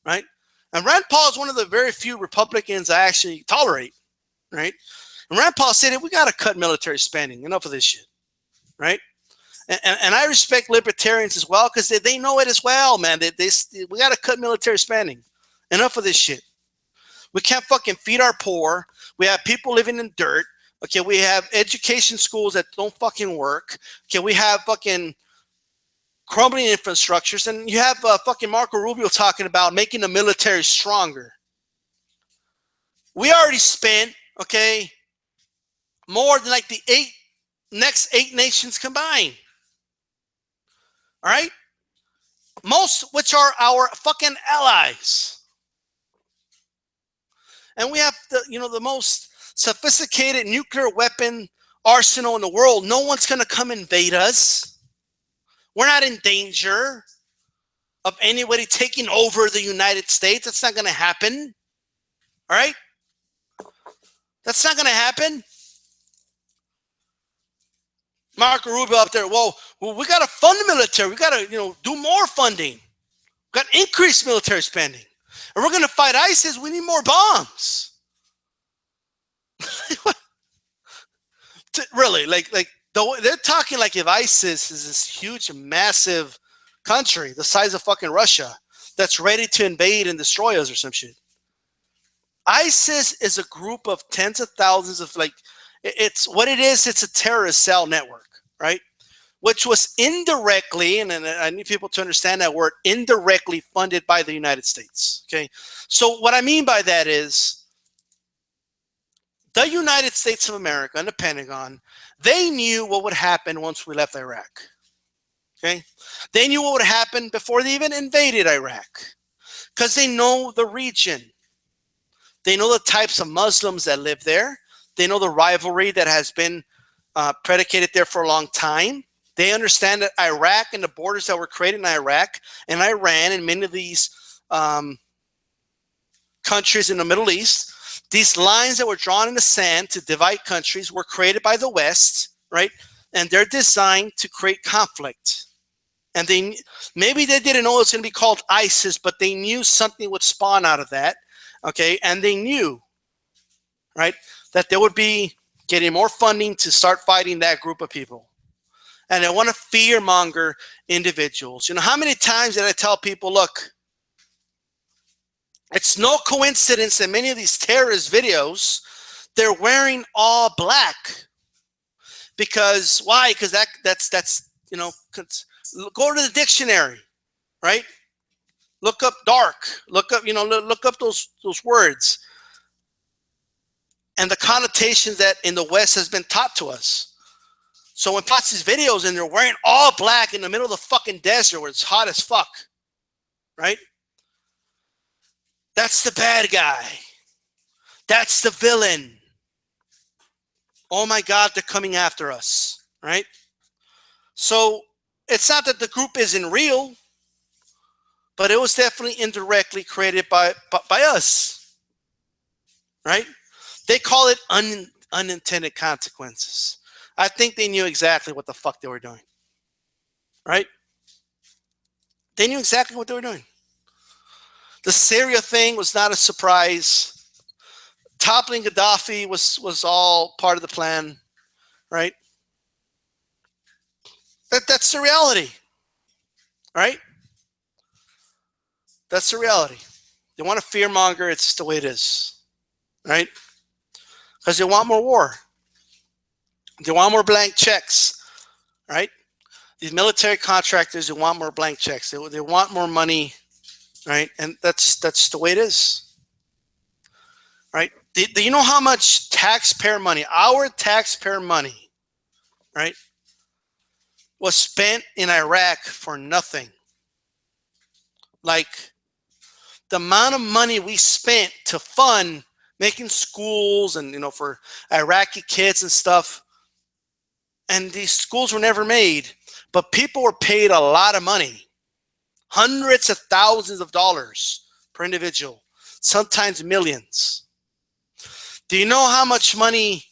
Speaker 1: right? And Rand Paul is one of the very few Republicans I actually tolerate, right? And Rand Paul said, we got to cut military spending. Enough of this shit, right? And I respect libertarians as well because they know it as well, man. We got to cut military spending. Enough of this shit. We can't fucking feed our poor. We have people living in dirt. Okay, we have education schools that don't fucking work. Okay, we have fucking crumbling infrastructures. And you have fucking Marco Rubio talking about making the military stronger. We already spent, okay, more than like the next eight nations combined. All right? Most which are our fucking allies. And we have the most sophisticated nuclear weapon arsenal in the world. No one's going to come invade us. We're not in danger of anybody taking over the United States. That's not going to happen. All right? That's not going to happen. Marco Rubio up there, well, we got to fund the military. We got to, do more funding. We got to increase military spending. And we're going to fight ISIS. We need more bombs. Really, they're talking like if ISIS is this huge, massive country the size of fucking Russia that's ready to invade and destroy us or some shit. ISIS is a group of tens of thousands of it's what it is. It's a terrorist cell network, right? Which was indirectly, and I need people to understand that word, indirectly funded by the United States. Okay, so what I mean by that is the United States of America and the Pentagon, they knew what would happen once we left Iraq. Okay, they knew what would happen before they even invaded Iraq, because they know the region. They know the types of Muslims that live there. They know the rivalry that has been predicated there for a long time. They understand that Iraq and the borders that were created in Iraq and Iran and many of these countries in the Middle East, these lines that were drawn in the sand to divide countries were created by the West, right? And they're designed to create conflict. And maybe they didn't know it was going to be called ISIS, but they knew something would spawn out of that, okay? And they knew, right, that they would be getting more funding to start fighting that group of people. And they want to fear-monger individuals. How many times did I tell people, look, it's no coincidence that many of these terrorist videos, they're wearing all black. Because, why? Because that's go to the dictionary, right? Look up dark. Look up those words. And the connotations that in the West has been taught to us. So when watch these videos and they're wearing all black in the middle of the fucking desert where it's hot as fuck, right? That's the bad guy. That's the villain. Oh my God, they're coming after us, right? So it's not that the group isn't real, but it was definitely indirectly created by us, right? They call it unintended consequences. I think they knew exactly what the fuck they were doing, right? They knew exactly what they were doing. The Syria thing was not a surprise. Toppling Gaddafi was all part of the plan, right? That's the reality, right? That's the reality. They want to fearmonger. It's just the way it is, right? Because they want more war. They want more blank checks, right? These military contractors, they want more blank checks. They want more money, right? And that's the way it is, right? Do you know how much taxpayer money, our taxpayer money, right, was spent in Iraq for nothing? Like the amount of money we spent to fund making schools and, for Iraqi kids and stuff, and these schools were never made, but people were paid a lot of money, hundreds of thousands of dollars per individual, sometimes millions. Do you know how much money,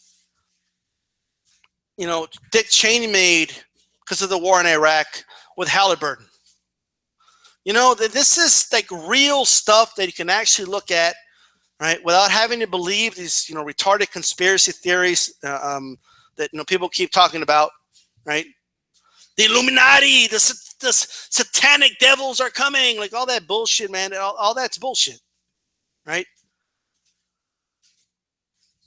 Speaker 1: Dick Cheney made because of the war in Iraq with Halliburton? This is like real stuff that you can actually look at, right, without having to believe these, retarded conspiracy theories that people keep talking about, right? The Illuminati, the satanic devils are coming, like all that bullshit, man. All that's bullshit, right?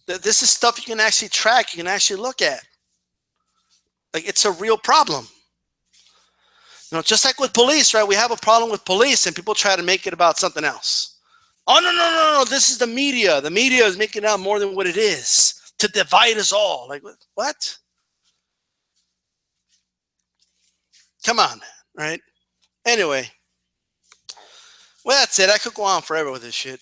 Speaker 1: This is stuff you can actually track, you can actually look at. Like, it's a real problem. Just like with police, right? We have a problem with police and people try to make it about something else. Oh, no. This is the media. The media is making it out more than what it is to divide us all. Like, what? Come on, right? Anyway. Well, that's it. I could go on forever with this shit.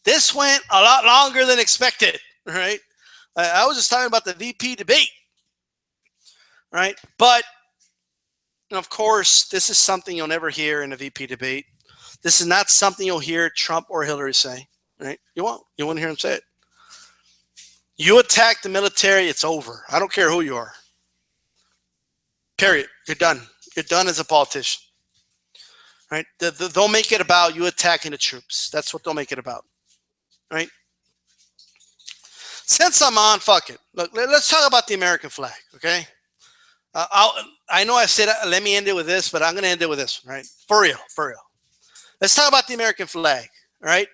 Speaker 1: This went a lot longer than expected, right? I was just talking about the VP debate, right? But of course, this is something you'll never hear in a VP debate. This is not something you'll hear Trump or Hillary say, right? You won't hear them say it. You attack the military, it's over. I don't care who you are. Period. You're done. You're done as a politician, right? They'll make it about you attacking the troops. That's what they'll make it about, right? Since I'm on, fuck it. Look, let's talk about the American flag, okay? I know I said let me end it with this, but I'm going to end it with this, right? For real. Let's talk about the American flag, right?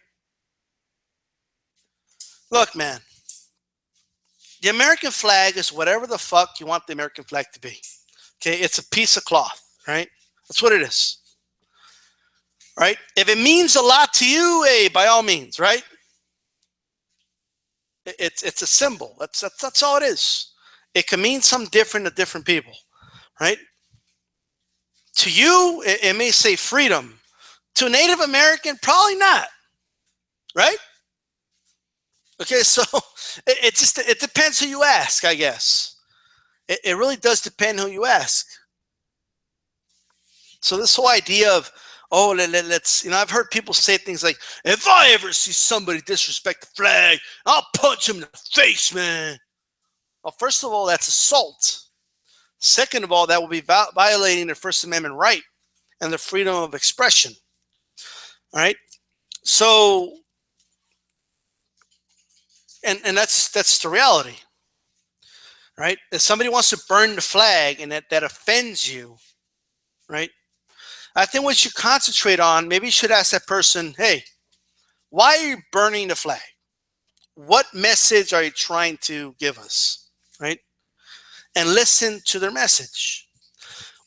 Speaker 1: Look, man, the American flag is whatever the fuck you want the American flag to be. Okay, it's a piece of cloth, right? That's what it is, right? If it means a lot to you, hey, by all means, right? It's a symbol. That's all it is. It can mean something different to different people, right? To you, it may say freedom. To a Native American, probably not, right? Okay, so it depends who you ask, I guess. It really does depend who you ask. So this whole idea of, let's, I've heard people say things like, if I ever see somebody disrespect the flag, I'll punch him in the face, man. Well, first of all, that's assault. Second of all, that will be violating the First Amendment right and the freedom of expression. All right. So, and that's the reality, right? If somebody wants to burn the flag and that offends you, right? I think what you concentrate on, maybe you should ask that person, hey, why are you burning the flag? What message are you trying to give us, right? And listen to their message.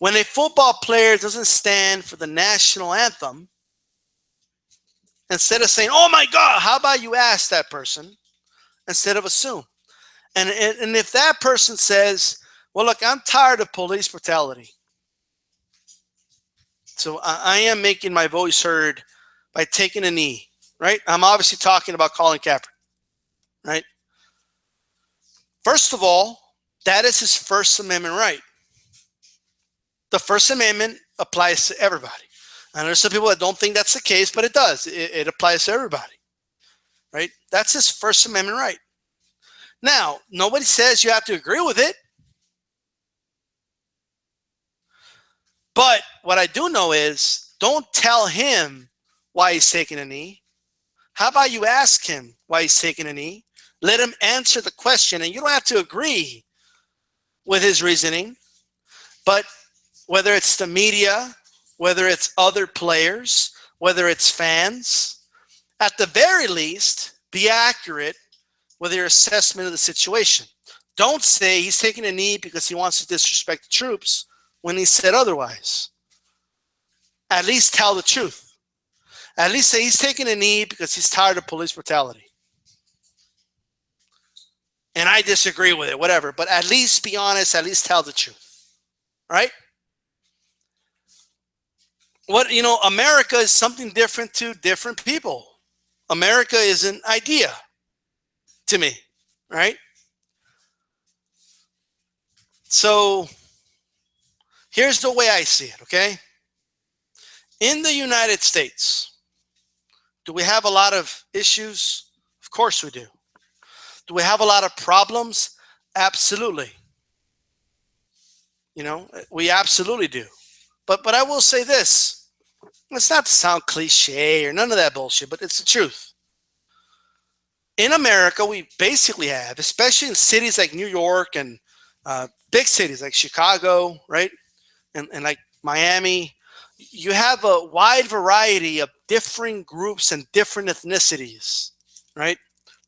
Speaker 1: When a football player doesn't stand for the national anthem, instead of saying, oh my God, how about you ask that person instead of assume? And if that person says, well, look, I'm tired of police brutality, so I am making my voice heard by taking a knee, right? I'm obviously talking about Colin Kaepernick, right? First of all, that is his First Amendment right. The First Amendment applies to everybody. And there's some people that don't think that's the case, but it does. It applies to everybody, right? That's his First Amendment right. Now, nobody says you have to agree with it. But what I do know is, don't tell him why he's taking a knee. How about you ask him why he's taking a knee? Let him answer the question, and you don't have to agree with his reasoning. But whether it's the media, whether it's other players, whether it's fans, at the very least, be accurate with your assessment of the situation. Don't say he's taking a knee because he wants to disrespect the troops when he said otherwise. At least tell the truth. At least say he's taking a knee because he's tired of police brutality. And I disagree with it, whatever. But at least be honest, at least tell the truth. Right? America is something different to different people. America is an idea to me, right? So here's the way I see it, okay? In the United States, do we have a lot of issues? Of course we do. Do we have a lot of problems? Absolutely. We absolutely do. But I will say this. It's not to sound cliche or none of that bullshit, but it's the truth. In America, we basically have, especially in cities like New York and big cities like Chicago, right? And like Miami, you have a wide variety of different groups and different ethnicities, right?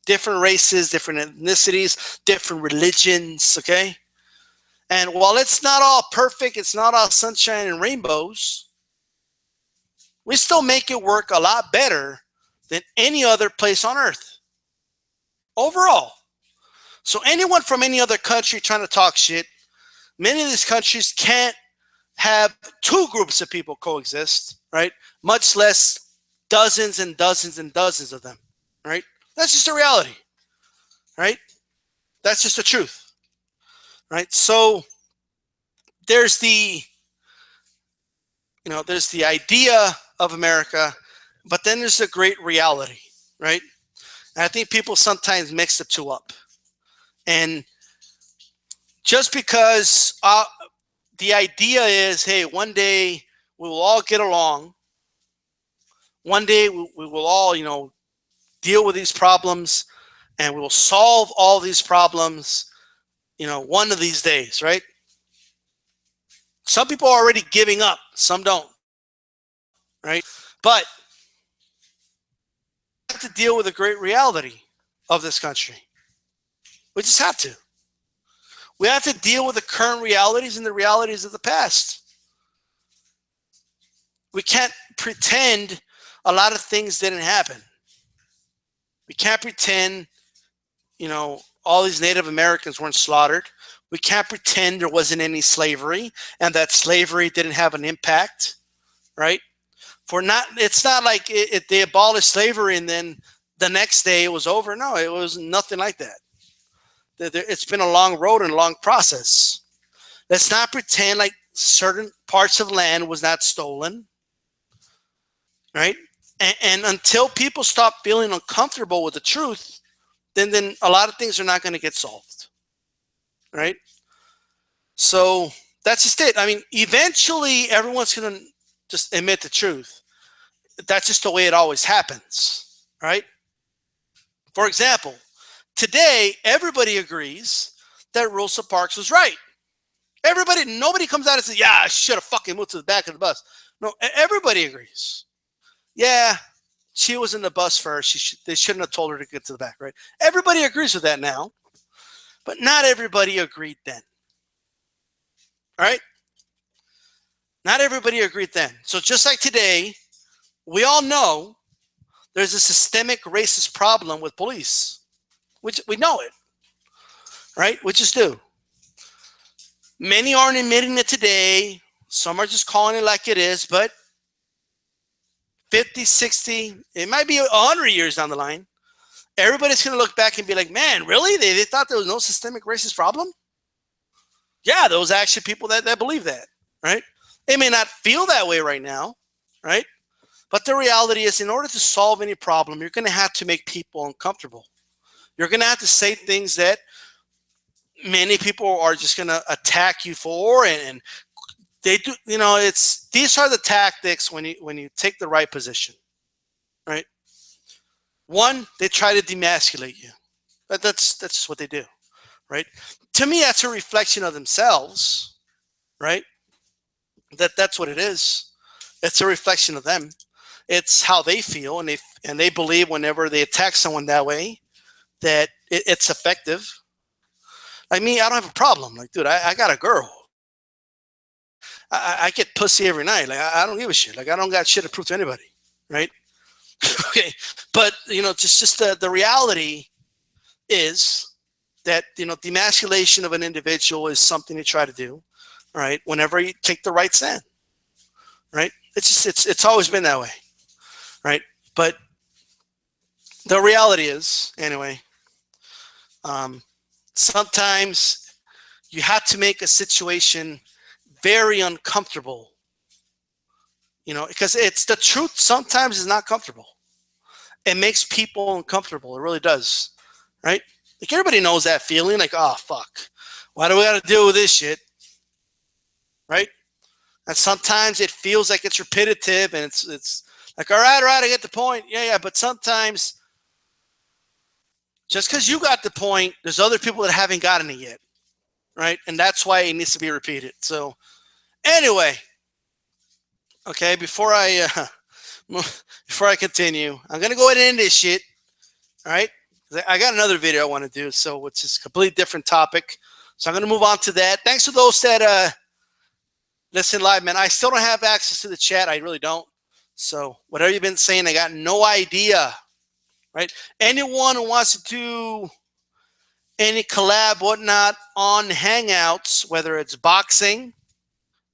Speaker 1: Different races, different ethnicities, different religions, okay? And while it's not all perfect, it's not all sunshine and rainbows, we still make it work a lot better than any other place on earth overall. So anyone from any other country trying to talk shit, many of these countries can't have two groups of people coexist, right? Much less dozens and dozens and dozens of them, right? That's just the reality, right? That's just the truth, right? So there's the, there's the idea of America, but then there's the great reality, right? And I think people sometimes mix the two up. And just because the idea is, hey, one day we will all get along. One day we will all, deal with these problems and we will solve all these problems, one of these days, right? Some people are already giving up, some don't, right? But we have to deal with the great reality of this country. We just have to. We have to deal with the current realities and the realities of the past. We can't pretend a lot of things didn't happen. We can't pretend, all these Native Americans weren't slaughtered. We can't pretend there wasn't any slavery and that slavery didn't have an impact, right? It's not like they abolished slavery and then the next day it was over. No, it was nothing like that. It's been a long road and a long process. Let's not pretend like certain parts of land was not stolen, right? And until people stop feeling uncomfortable with the truth, then a lot of things are not going to get solved, right? So that's just it. I mean, eventually everyone's going to just admit the truth. That's just the way it always happens, right? For example, today everybody agrees that Rosa Parks was right. Nobody comes out and says, yeah, I should have fucking moved to the back of the bus. No, everybody agrees. Yeah, she was in the bus first. They shouldn't have told her to get to the back, right? Everybody agrees with that now, but not everybody agreed then. All right? Not everybody agreed then. So just like today, we all know there's a systemic racist problem with police. We know it, right? We just do. Many aren't admitting it today. Some are just calling it like it is, but 50, 60, it might be 100 years down the line, everybody's going to look back and be like, man, really? They thought there was no systemic racist problem? Yeah, there was actually people that believe that, right? They may not feel that way right now, right? But the reality is, in order to solve any problem, you're going to have to make people uncomfortable. You're going to have to say things that many people are just going to attack you for, and they do. These are the tactics when you take the right position, right? One, they try to demasculate you. That's just what they do, right? To me, that's a reflection of themselves, right? That's what it is. It's a reflection of them. It's how they feel, and they believe whenever they attack someone that way that it's effective. Like me, I don't have a problem. Like, dude, I got a girl. I get pussy every night. Like, I don't give a shit. Like, I don't got shit to prove to anybody, right? Okay, but just the reality is that demasculation of an individual is something to try to do, right? Whenever you take the right stand, right? It's always been that way, right? But the reality is, anyway, sometimes you have to make a situation very uncomfortable, you know, because it's the truth sometimes is not comfortable. It makes people uncomfortable. It really does, right? Like everybody knows that feeling, like, oh, fuck. Why do we got to deal with this shit, right? And sometimes it feels like it's repetitive and it's like, all right, I get the point. Yeah, but sometimes just because you got the point, there's other people that haven't gotten it yet, right? And that's why it needs to be repeated. So anyway, okay, before I continue, I'm gonna go ahead and end this shit. All right, I got another video I want to do, so which is a completely different topic. So I'm gonna move on to that. Thanks to those that listen live, man. I still don't have access to the chat. I really don't. So whatever you've been saying, I got no idea. Right? Anyone who wants to do any collab, whatnot, on Hangouts, whether it's boxing,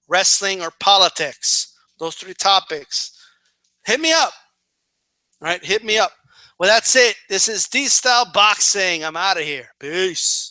Speaker 1: wrestling, or politics, those 3 topics, hit me up. All right, hit me up. Well, that's it. This is D-Style Boxing. I'm out of here. Peace.